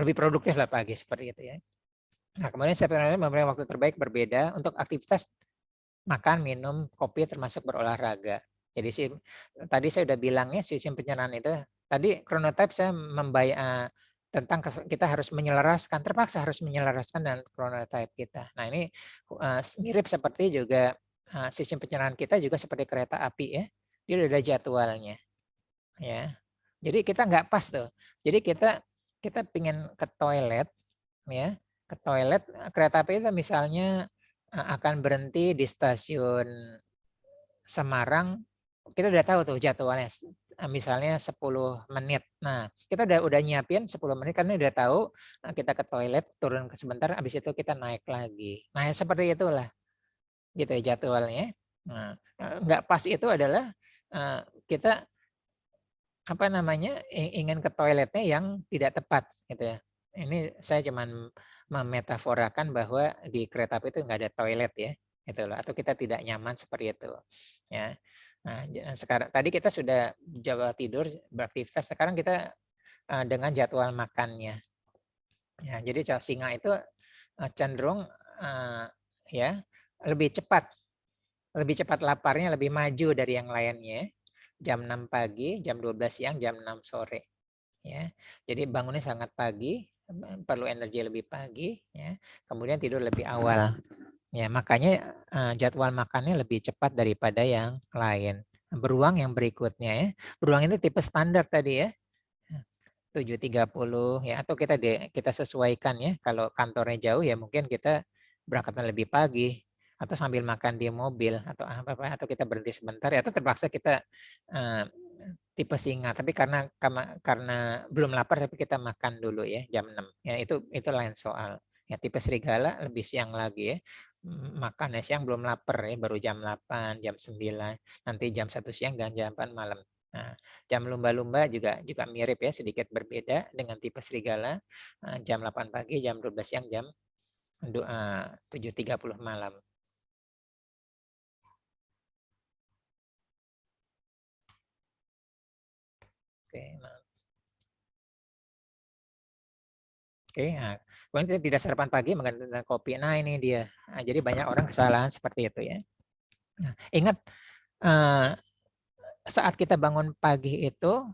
lebih produktif lah pagi seperti itu ya. Nah, kemudian sebenarnya memberi waktu terbaik berbeda untuk aktivitas makan, minum, kopi termasuk berolahraga. Jadi tadi saya udah bilangnya sistem pencernaan itu tadi chronotype saya tentang kita harus menyelaraskan, terpaksa harus menyelaraskan dengan chronotype kita. Nah, ini mirip seperti juga sistem pencernaan kita juga seperti kereta api ya. Dia udah ada jadwalnya ya. Jadi kita nggak pas tuh. Jadi kita pingin ke toilet ya, ke toilet kereta api itu misalnya akan berhenti di stasiun Semarang, kita udah tahu tuh jadwalnya misalnya 10 menit. Nah, kita udah nyiapin 10 menit karena udah tahu kita ke toilet, turun sebentar, habis itu kita naik lagi. Nah, seperti itulah gitu ya jadwalnya. Nah, nggak pas itu adalah kita apa namanya ingin ke toiletnya yang tidak tepat gitu ya. Ini saya cuman memetaforakan bahwa di kereta api itu nggak ada toilet ya, gitu loh. Atau kita tidak nyaman seperti itu, ya. Nah, sekarang tadi kita sudah jadwal tidur, beraktivitas. Sekarang kita dengan jadwal makannya. Ya, jadi singa itu cenderung ya lebih cepat lebih cepat laparnya, lebih maju dari yang lainnya. Jam 6 pagi, jam 12 siang, jam 6 sore. Ya, jadi bangunnya sangat pagi, perlu energi lebih pagi, ya. Kemudian tidur lebih awal. Ya, makanya jadwal makannya lebih cepat daripada yang lain. Beruang yang berikutnya ya. Beruang itu tipe standar tadi ya. 7.30 ya, atau kita sesuaikan ya. Kalau kantornya jauh ya mungkin kita berangkatnya lebih pagi atau sambil makan di mobil atau apa, atau kita berhenti sebentar ya, atau terpaksa kita tipe singa, tapi karena belum lapar tapi kita makan dulu ya jam 6 ya, itu lain soal ya. Tipe serigala lebih siang lagi ya, makannya siang belum lapar ya, baru jam 8 jam 9, nanti jam 1 siang dan jam 4 malam. Nah, jam lumba-lumba juga mirip ya, sedikit berbeda dengan tipe serigala, jam 8 pagi, jam 12 siang, jam 7.30 malam. Oke, nah. Oke, nah, kemudian kita tidak sarapan pagi mengganti dengan kopi. Nah, ini dia. Nah, jadi banyak orang kesalahan seperti itu ya. Nah, ingat saat kita bangun pagi itu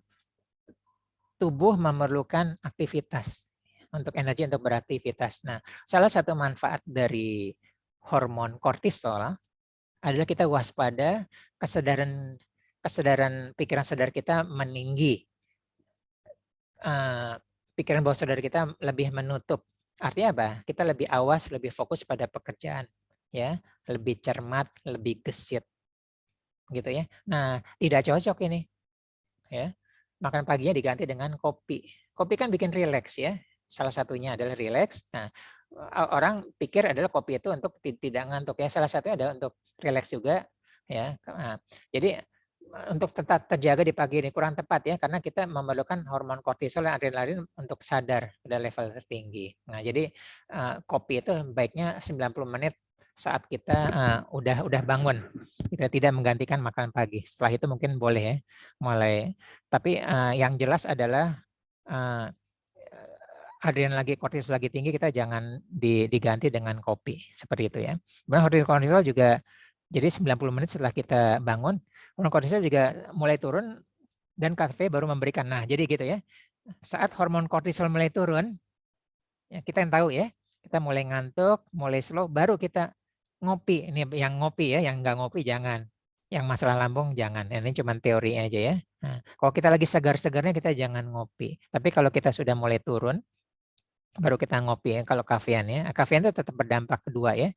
tubuh memerlukan aktivitas untuk energi untuk beraktivitas. Nah, salah satu manfaat dari hormon kortisol adalah kita waspada, kesadaran pikiran sadar kita meninggi. Pikiran bawah sadar kita lebih menutup. Artinya apa? Kita lebih awas, lebih fokus pada pekerjaan, ya, lebih cermat, lebih gesit, gitu ya. Nah, tidak cocok ini, ya. Makan paginya diganti dengan kopi. Kopi kan bikin rileks ya. Salah satunya adalah rileks. Nah, orang pikir adalah kopi itu untuk tidak ngantuk ya. Salah satunya adalah untuk rileks juga, ya. Nah, jadi untuk tetap terjaga di pagi ini kurang tepat ya, karena kita memerlukan hormon kortisol dan adrenalin untuk sadar pada level tertinggi. Nah, jadi kopi itu baiknya 90 menit saat kita udah bangun. Kita tidak menggantikan makan pagi. Setelah itu mungkin boleh ya, mulai. Tapi yang jelas adalah adrenalin lagi, kortisol lagi tinggi, kita jangan diganti dengan kopi seperti itu ya. Kemudian kortisol juga, jadi 90 menit setelah kita bangun, hormon kortisol juga mulai turun dan kafe baru memberikan. Nah, jadi gitu ya. Saat hormon kortisol mulai turun, ya kita yang tahu ya, kita mulai ngantuk, mulai slow, baru kita ngopi. Ini yang ngopi ya, yang nggak ngopi jangan. Yang masalah lambung jangan. Ini cuma teori aja ya. Nah, kalau kita lagi segar-segarnya kita jangan ngopi. Tapi kalau kita sudah mulai turun, baru kita ngopi ya. Kalau kafein ya, kafein itu tetap berdampak kedua ya,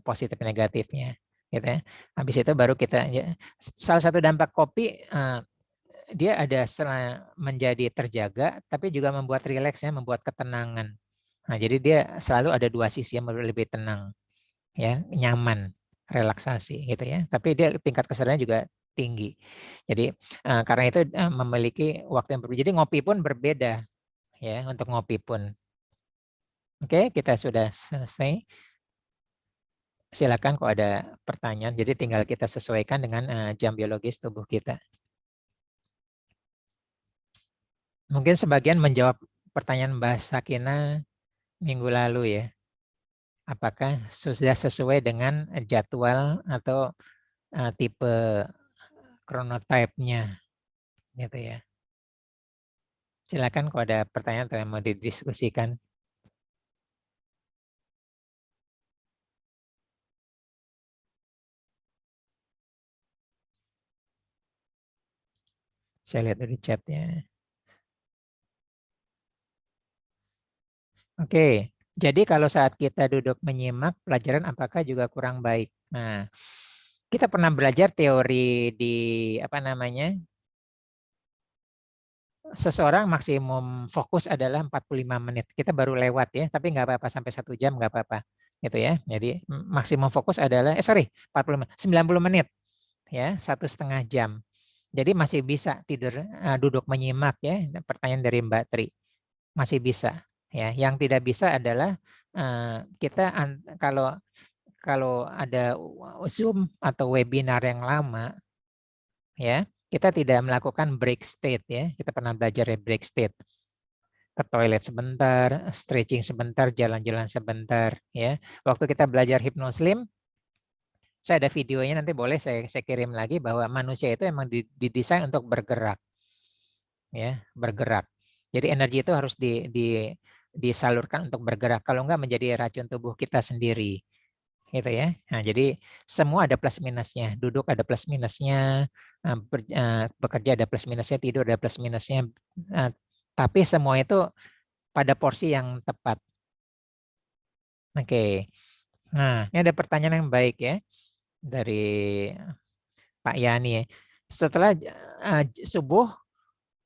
positif negatifnya, gitu ya. Habis itu baru kita, salah satu dampak kopi, dia ada menjadi terjaga, tapi juga membuat rileks ya, membuat ketenangan. Nah, jadi dia selalu ada dua sisi yang lebih tenang, ya, nyaman, relaksasi, gitu ya. Tapi dia tingkat kesadarannya juga tinggi. Jadi karena itu memiliki waktu yang berbeda. Jadi ngopi pun berbeda, ya, untuk ngopi pun. Oke, kita sudah selesai. Silakan kalau ada pertanyaan. Jadi tinggal kita sesuaikan dengan jam biologis tubuh kita. Mungkin sebagian menjawab pertanyaan Mbak Sakina minggu lalu ya. Apakah sudah sesuai dengan jadwal atau tipe chronotype-nya gitu ya. Silakan kalau ada pertanyaan atau yang mau didiskusikan. Saya lihat dari chatnya. Oke, jadi kalau saat kita duduk menyimak pelajaran apakah juga kurang baik? Nah, kita pernah belajar teori di apa namanya? Seseorang maksimum fokus adalah 45 menit. Kita baru lewat ya, tapi nggak apa-apa sampai 1 jam nggak apa-apa. Gitu ya. Jadi maksimum fokus adalah 90 menit ya, 1,5 jam. Jadi masih bisa tidur duduk menyimak ya. Pertanyaan dari Mbak Tri. Masih bisa ya. Yang tidak bisa adalah kita kalau ada Zoom atau webinar yang lama ya, kita tidak melakukan break state ya. Kita pernah belajar ya break state. Ke toilet sebentar, stretching sebentar, jalan-jalan sebentar ya. Waktu kita belajar Hypnoslim Saya ada videonya, nanti boleh saya kirim lagi, bahwa manusia itu emang didesain untuk bergerak, ya, bergerak. Jadi energi itu harus disalurkan untuk bergerak. Kalau enggak menjadi racun tubuh kita sendiri, gitu ya. Nah, jadi semua ada plus minusnya. Duduk ada plus minusnya, bekerja ada plus minusnya, tidur ada plus minusnya. Tapi semua itu pada porsi yang tepat. Oke. Nah, ini ada pertanyaan yang baik ya dari Pak Yani ya. Setelah subuh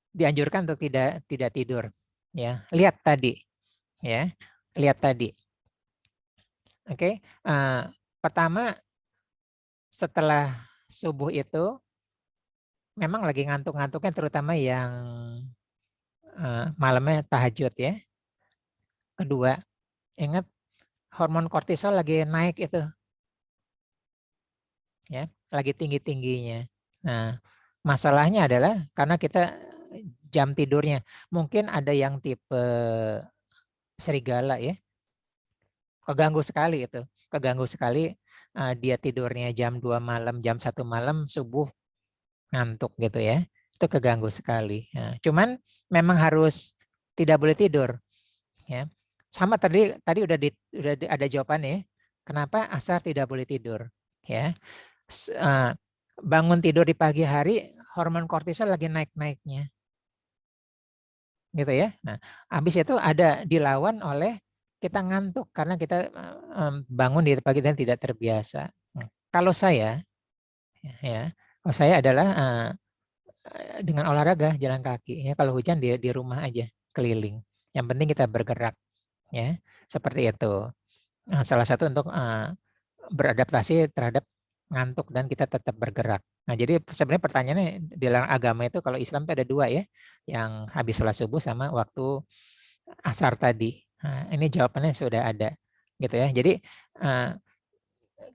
dianjurkan untuk tidak tidur, ya. Lihat tadi, ya. Lihat tadi. Oke. Pertama, setelah subuh itu memang lagi ngantuk-ngantuknya, terutama yang malamnya tahajud ya. Kedua, ingat hormon kortisol lagi naik itu, ya, lagi tinggi-tingginya. Nah, masalahnya adalah karena kita jam tidurnya, mungkin ada yang tipe serigala ya, keganggu sekali itu, keganggu sekali, dia tidurnya jam 2 malam, jam 1 malam, subuh ngantuk gitu ya, itu keganggu sekali. Nah, cuman memang harus tidak boleh tidur, ya. Sama tadi udah ada jawabannya, kenapa asar tidak boleh tidur, ya. Bangun tidur di pagi hari, hormon kortisol lagi naik-naiknya, gitu ya. Nah, habis itu ada dilawan oleh kita ngantuk karena kita bangun di pagi dan tidak terbiasa. Kalau saya, ya, kalau saya adalah dengan olahraga jalan kaki. Ya, kalau hujan di rumah aja keliling. Yang penting kita bergerak, ya, seperti itu. Salah satu untuk beradaptasi terhadap ngantuk dan kita tetap bergerak. Nah, jadi sebenarnya pertanyaannya di dalam agama itu kalau Islam itu ada dua ya, yang habis sholat subuh sama waktu asar tadi. Nah, ini jawabannya sudah ada, gitu ya. Jadi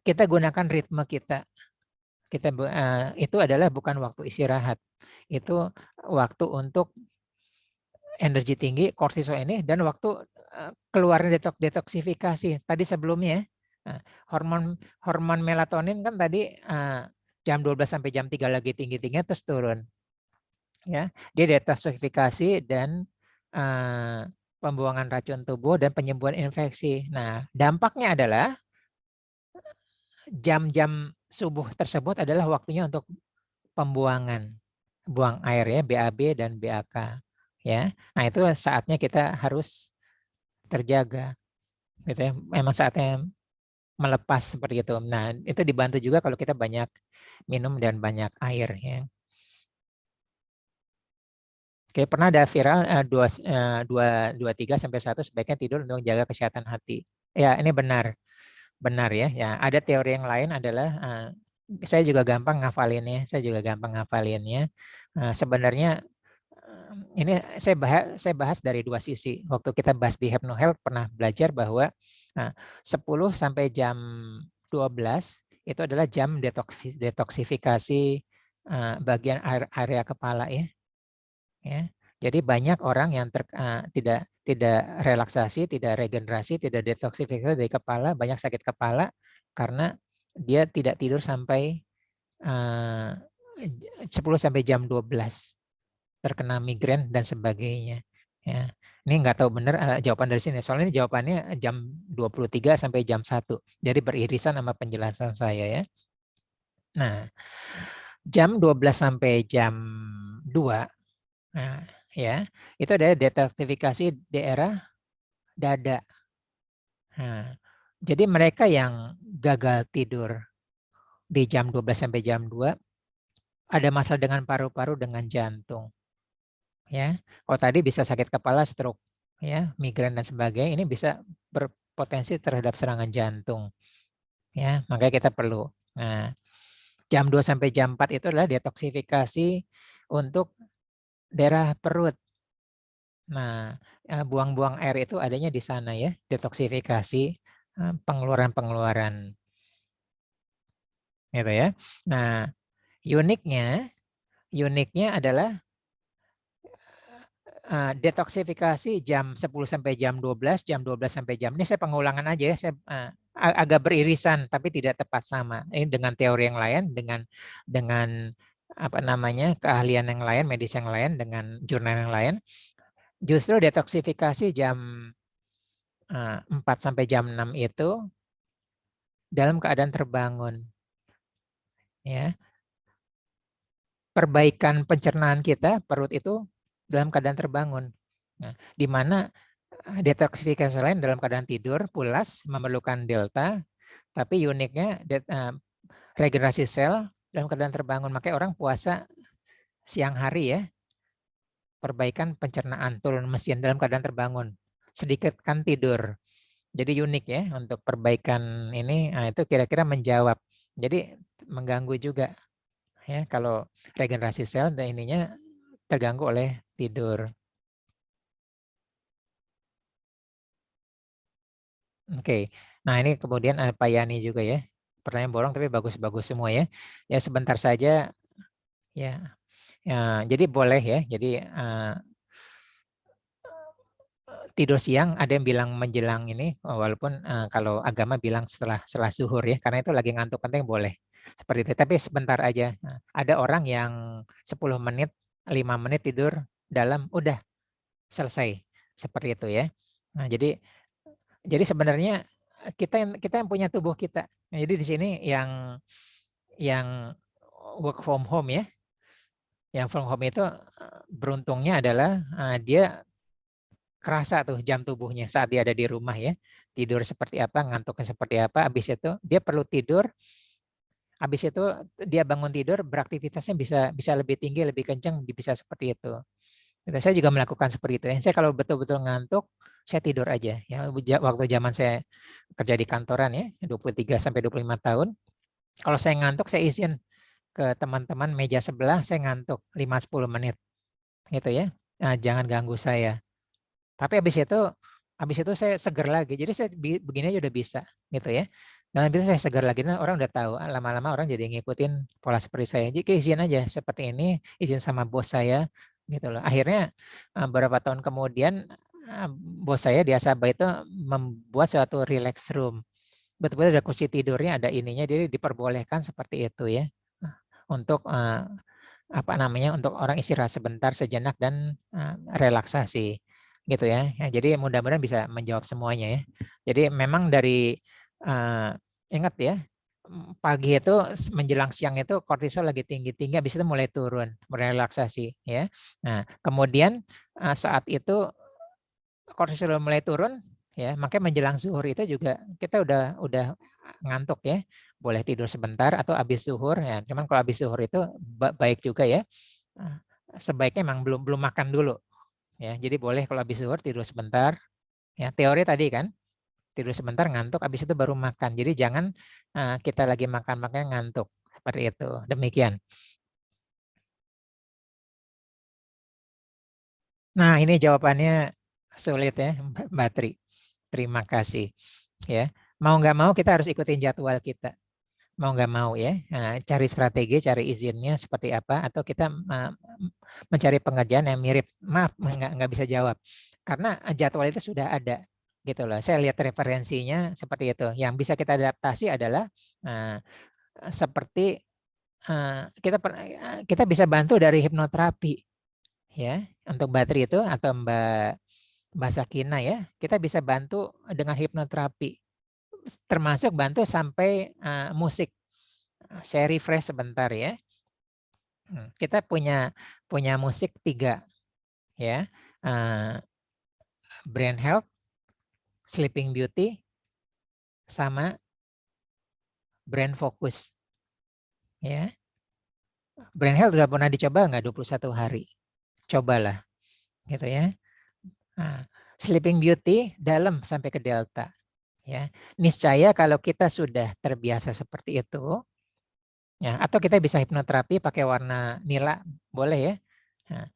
kita gunakan ritme kita. Itu adalah bukan waktu istirahat, itu waktu untuk energi tinggi kortisol ini dan waktu keluarnya detoksifikasi tadi sebelumnya. Hormon melatonin kan tadi jam 12 sampai jam 3 lagi tinggi-tingginya terus turun. Ya, dia detoksifikasi dan pembuangan racun tubuh dan penyembuhan infeksi. Nah, dampaknya adalah jam-jam subuh tersebut adalah waktunya untuk pembuangan, buang air ya, BAB dan BAK. Ya, nah itu saatnya kita harus terjaga, gitu ya. Memang saatnya melepas seperti itu. Nah, itu dibantu juga kalau kita banyak minum dan banyak air ya. Oke, pernah ada viral 23 sampai 1 sebaiknya tidur untuk menjaga kesehatan hati. Ya, ini benar. Benar ya. Ya, ada teori yang lain adalah saya juga gampang ngafalinnya. Sebenarnya ini saya bahas dari dua sisi. Waktu kita bahas di Hypno Health pernah belajar bahwa 10 sampai jam 12 itu adalah jam detoksifikasi bagian area kepala ya. Ya. Jadi banyak orang yang tidak relaksasi, tidak regenerasi, tidak detoksifikasi dari kepala, banyak sakit kepala karena dia tidak tidur sampai 10 sampai jam 12, terkena migrain dan sebagainya. Ya. Ini nggak tahu benar jawaban dari sini. Soalnya ini jawabannya jam 23 sampai jam 1. Jadi beririsan sama penjelasan saya ya. Nah, jam 12 sampai jam 2, nah, ya, itu ada detoksifikasi daerah dada. Nah, jadi mereka yang gagal tidur di jam 12 sampai jam 2 ada masalah dengan paru-paru, dengan jantung. Ya, kalau tadi bisa sakit kepala, stroke, ya, migrain dan sebagainya, ini bisa berpotensi terhadap serangan jantung. Ya, makanya kita perlu. Nah, jam 2 sampai jam 4 itu adalah detoksifikasi untuk daerah perut. Nah, buang-buang air itu adanya di sana ya, detoksifikasi, pengeluaran-pengeluaran. Gitu ya. Nah, uniknya adalah detoksifikasi jam 10 sampai jam 12, jam 12 sampai jam ini saya pengulangan aja ya, saya agak beririsan tapi tidak tepat sama. Ini dengan teori yang lain, dengan apa namanya keahlian yang lain, medis yang lain, dengan jurnal yang lain. Justru detoksifikasi jam 4 sampai jam 6 itu dalam keadaan terbangun. Ya. Perbaikan pencernaan kita, perut itu dalam keadaan terbangun. Nah, di mana detoksifikasi lain dalam keadaan tidur, pulas, memerlukan delta, tapi uniknya regenerasi sel dalam keadaan terbangun. Makanya orang puasa siang hari ya, perbaikan pencernaan, turun mesin dalam keadaan terbangun. Sedikit kan tidur. Jadi unik ya untuk perbaikan ini, itu kira-kira menjawab. Jadi mengganggu juga ya kalau regenerasi sel dan ininya terganggu oleh tidur. Oke, nah ini kemudian Pak Yani juga ya. Pertanyaan bolong tapi bagus-bagus semua ya. Ya sebentar saja ya. Ya jadi boleh ya. Jadi tidur siang ada yang bilang menjelang ini, walaupun kalau agama bilang setelah zuhur ya, karena itu lagi ngantuk penting boleh seperti itu. Tapi sebentar aja. Nah, ada orang yang 10 menit, 5 menit tidur dalam udah selesai seperti itu ya. Nah jadi sebenarnya kita yang punya tubuh kita. Nah, jadi di sini yang work from home ya, yang from home itu beruntungnya adalah dia kerasa tuh jam tubuhnya saat dia ada di rumah ya, tidur seperti apa, ngantuknya seperti apa, habis itu dia perlu tidur, habis itu dia bangun tidur, beraktivitasnya bisa lebih tinggi, lebih kencang, bisa seperti itu. Saya juga melakukan seperti itu. Saya kalau betul-betul ngantuk, saya tidur aja. Ya, waktu zaman saya kerja di kantoran ya, 23 sampai 25 tahun, kalau saya ngantuk saya izin ke teman-teman meja sebelah, saya ngantuk 5-10 menit gitu ya. Nah, jangan ganggu saya. Tapi habis itu saya seger lagi. Jadi saya begini aja udah bisa gitu ya. Dan habis itu saya seger lagi. Nah, orang udah tahu. Lama-lama orang jadi ngikutin pola seperti saya. Jadi izin aja seperti ini, izin sama bos saya gitu loh. Akhirnya beberapa tahun kemudian bos saya di Asaba itu membuat suatu relax room. Betul-betul ada kursi tidurnya, ada ininya, jadi diperbolehkan seperti itu ya. Untuk apa namanya, untuk orang istirahat sebentar, sejenak, dan relaksasi gitu ya. Jadi mudah-mudahan bisa menjawab semuanya ya. Jadi memang dari ingat ya, pagi itu menjelang siang itu kortisol lagi tinggi-tinggi, habis itu mulai turun, mulai relaksasi ya. Nah, kemudian saat itu kortisol mulai turun ya, makanya menjelang zuhur itu juga kita udah ngantuk ya, boleh tidur sebentar atau habis zuhur ya. Cuman kalau habis zuhur itu baik juga ya, sebaiknya memang belum makan dulu ya. Jadi boleh kalau habis zuhur tidur sebentar ya. Teori tadi kan tidur sebentar ngantuk, habis itu baru makan. Jadi jangan kita lagi makan ngantuk seperti itu. Demikian. Nah ini jawabannya sulit ya Mbak Tri. Terima kasih ya. Mau nggak mau kita harus ikutin jadwal kita. Mau nggak mau ya, cari strategi, cari izinnya seperti apa, atau kita mencari pengerjaan yang mirip. Maaf, nggak bisa jawab karena jadwal itu sudah ada gitu loh. Saya lihat referensinya seperti itu. Yang bisa kita adaptasi adalah seperti kita bisa bantu dari hipnoterapi ya, untuk bateri itu atau Mbak Sakina ya, kita bisa bantu dengan hipnoterapi, termasuk bantu sampai musik. Saya refresh sebentar ya. Kita punya musik 3 ya. Brain Health, Sleeping Beauty, sama Brain Focus. Ya. Brain Health udah pernah dicoba nggak 21 hari? Cobalah gitu ya. Sleeping Beauty dalam sampai ke delta. Ya. Niscaya kalau kita sudah terbiasa seperti itu, ya, atau kita bisa hipnoterapi pakai warna nila, boleh ya. Nah,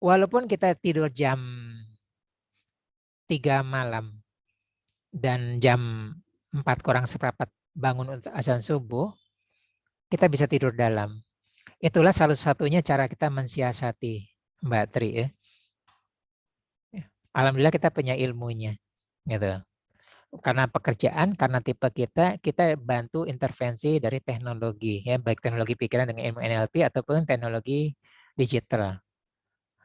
walaupun kita tidur jam 3 malam dan jam 4 kurang seperempat bangun untuk azan subuh, kita bisa tidur dalam. Itulah salah satunya cara kita mensiasati, Mbak Tri ya. Alhamdulillah kita punya ilmunya gitu. Karena pekerjaan, karena tipe kita bantu intervensi dari teknologi, ya, baik teknologi pikiran dengan ilmu NLP ataupun teknologi digital,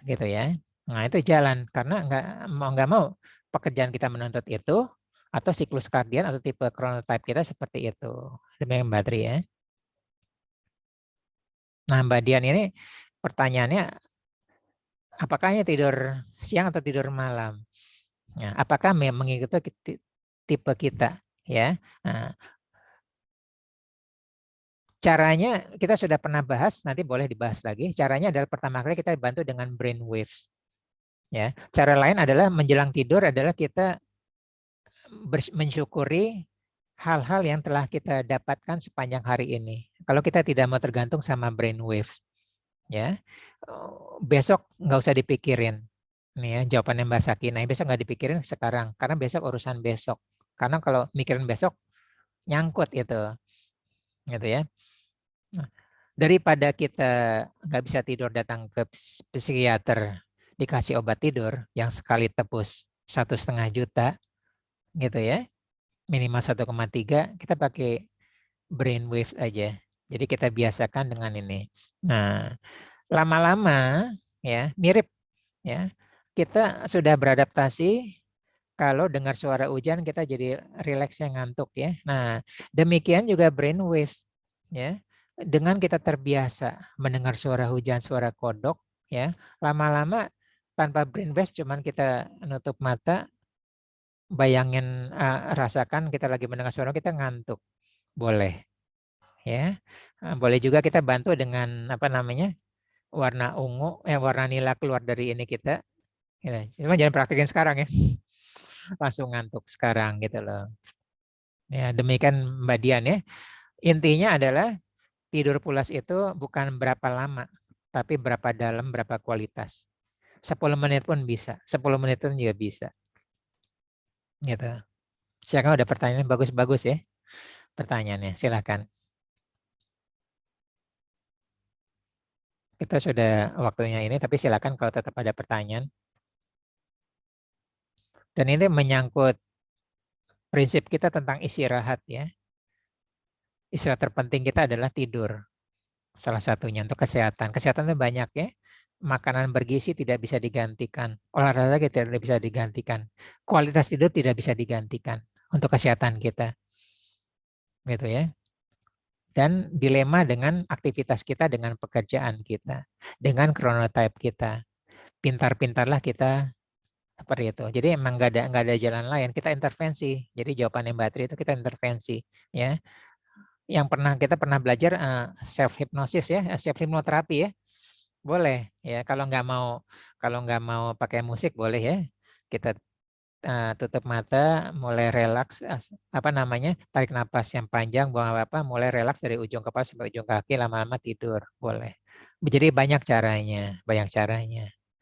gitu ya. Nah itu jalan, karena nggak mau pekerjaan kita menuntut itu, atau siklus kardian atau tipe chronotype kita seperti itu. Demikian Mbak Tri ya. Nah Mbak Dian ini pertanyaannya, apakah tidur siang atau tidur malam? Nah, apakah mengikuti tipe kita? Ya. Nah, caranya kita sudah pernah bahas, nanti boleh dibahas lagi. Caranya adalah pertama kali kita bantu dengan brain waves. Ya, cara lain adalah menjelang tidur adalah kita mensyukuri hal-hal yang telah kita dapatkan sepanjang hari ini. Kalau kita tidak mau tergantung sama brain waves, ya besok nggak usah dipikirin. Nih ya jawabannya Mbak Saki. Nah besok nggak dipikirin sekarang, karena besok urusan besok. Karena kalau mikirin besok nyangkut itu, gitu ya. Nah, daripada kita nggak bisa tidur datang ke psikiater dikasih obat tidur yang sekali tebus 1,5 juta, gitu ya, minimal 1,3, kita pakai brainwave aja. Jadi kita biasakan dengan ini. Nah, lama-lama ya mirip ya. Kita sudah beradaptasi kalau dengar suara hujan kita jadi rileksnya ngantuk ya. Nah, demikian juga brainwaves ya. Dengan kita terbiasa mendengar suara hujan, suara kodok ya, lama-lama tanpa brainwaves cuman kita nutup mata, bayangin rasakan kita lagi mendengar suara kita ngantuk. Boleh ya. Boleh juga kita bantu dengan apa namanya? Warna ungu warna nila keluar dari ini kita. Ya, cuma jangan praktekin sekarang ya. Langsung ngantuk sekarang gitu loh. Ya, demikian Mbak Dian ya. Intinya adalah tidur pulas itu bukan berapa lama, tapi berapa dalam, berapa kualitas. 10 menit pun bisa, 10 menit pun juga bisa. Gitu. Silakan udah pertanyaan bagus-bagus ya. Pertanyaannya, silakan. Kita sudah waktunya ini, tapi silakan kalau tetap ada pertanyaan. Dan ini menyangkut prinsip kita tentang istirahat ya. Istirahat terpenting kita adalah tidur. Salah satunya untuk kesehatan. Kesehatan itu banyak ya. Makanan bergizi tidak bisa digantikan. Olahraga tidak bisa digantikan. Kualitas tidur tidak bisa digantikan untuk kesehatan kita. Gitu ya. Dan dilema dengan aktivitas kita, dengan pekerjaan kita, dengan chronotype kita. Pintar-pintarlah kita seperti itu. Jadi emang nggak ada jalan lain. Kita intervensi. Jadi jawabannya Mbak Tri itu kita intervensi. Ya, yang kita pernah belajar self hypnosis ya, self hipnoterapi ya. Boleh ya, kalau nggak mau pakai musik boleh ya. Kita tutup mata, mulai relaks, apa namanya, tarik napas yang panjang, buang apa, mulai relaks dari ujung kepala sampai ujung kaki, lama-lama tidur, boleh. Jadi banyak caranya,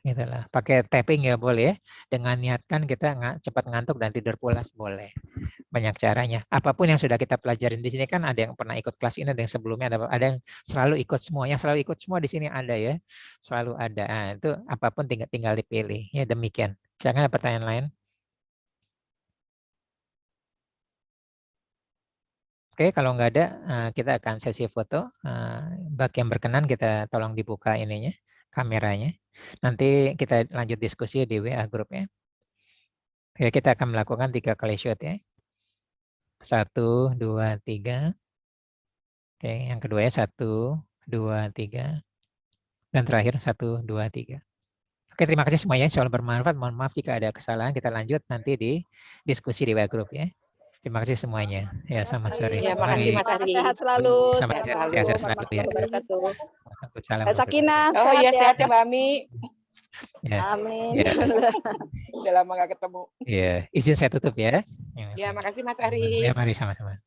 gitulah. Pakai tapping ya boleh ya, dengan niatkan kita cepat ngantuk dan tidur pulas boleh. Banyak caranya. Apapun yang sudah kita pelajarin di sini kan ada yang pernah ikut kelas ini, ada yang sebelumnya, ada yang selalu ikut semua. Yang selalu ikut semua di sini ada ya, selalu ada. Nah, itu apapun tinggal dipilih. Ya demikian. Jangan ada pertanyaan lain. Oke, kalau nggak ada, kita akan sesi foto. Bagi yang berkenan, kita tolong dibuka ininya, kameranya. Nanti kita lanjut diskusi di WA Group ya. Oke, kita akan melakukan 3 kali shoot ya. 1, 2, 3. Oke, yang kedua ya 1, 2, 3. Dan terakhir 1, 2, 3. Oke, terima kasih semuanya. Selalu bermanfaat. Mohon maaf jika ada kesalahan. Kita lanjut nanti di diskusi di WA Group ya. Terima kasih semuanya. Ya, selamat sore. Ya, makasih Mas Ari. Sehat selalu. Sehat selalu ya. Salam. Sakinah. Oh iya, sehat ya Mbak Ami. Ya. Amin. Ya. Udah lama nggak ketemu. Ya, izin saya tutup ya. Ya, makasih Mas Ari. Ya, mari sama-sama.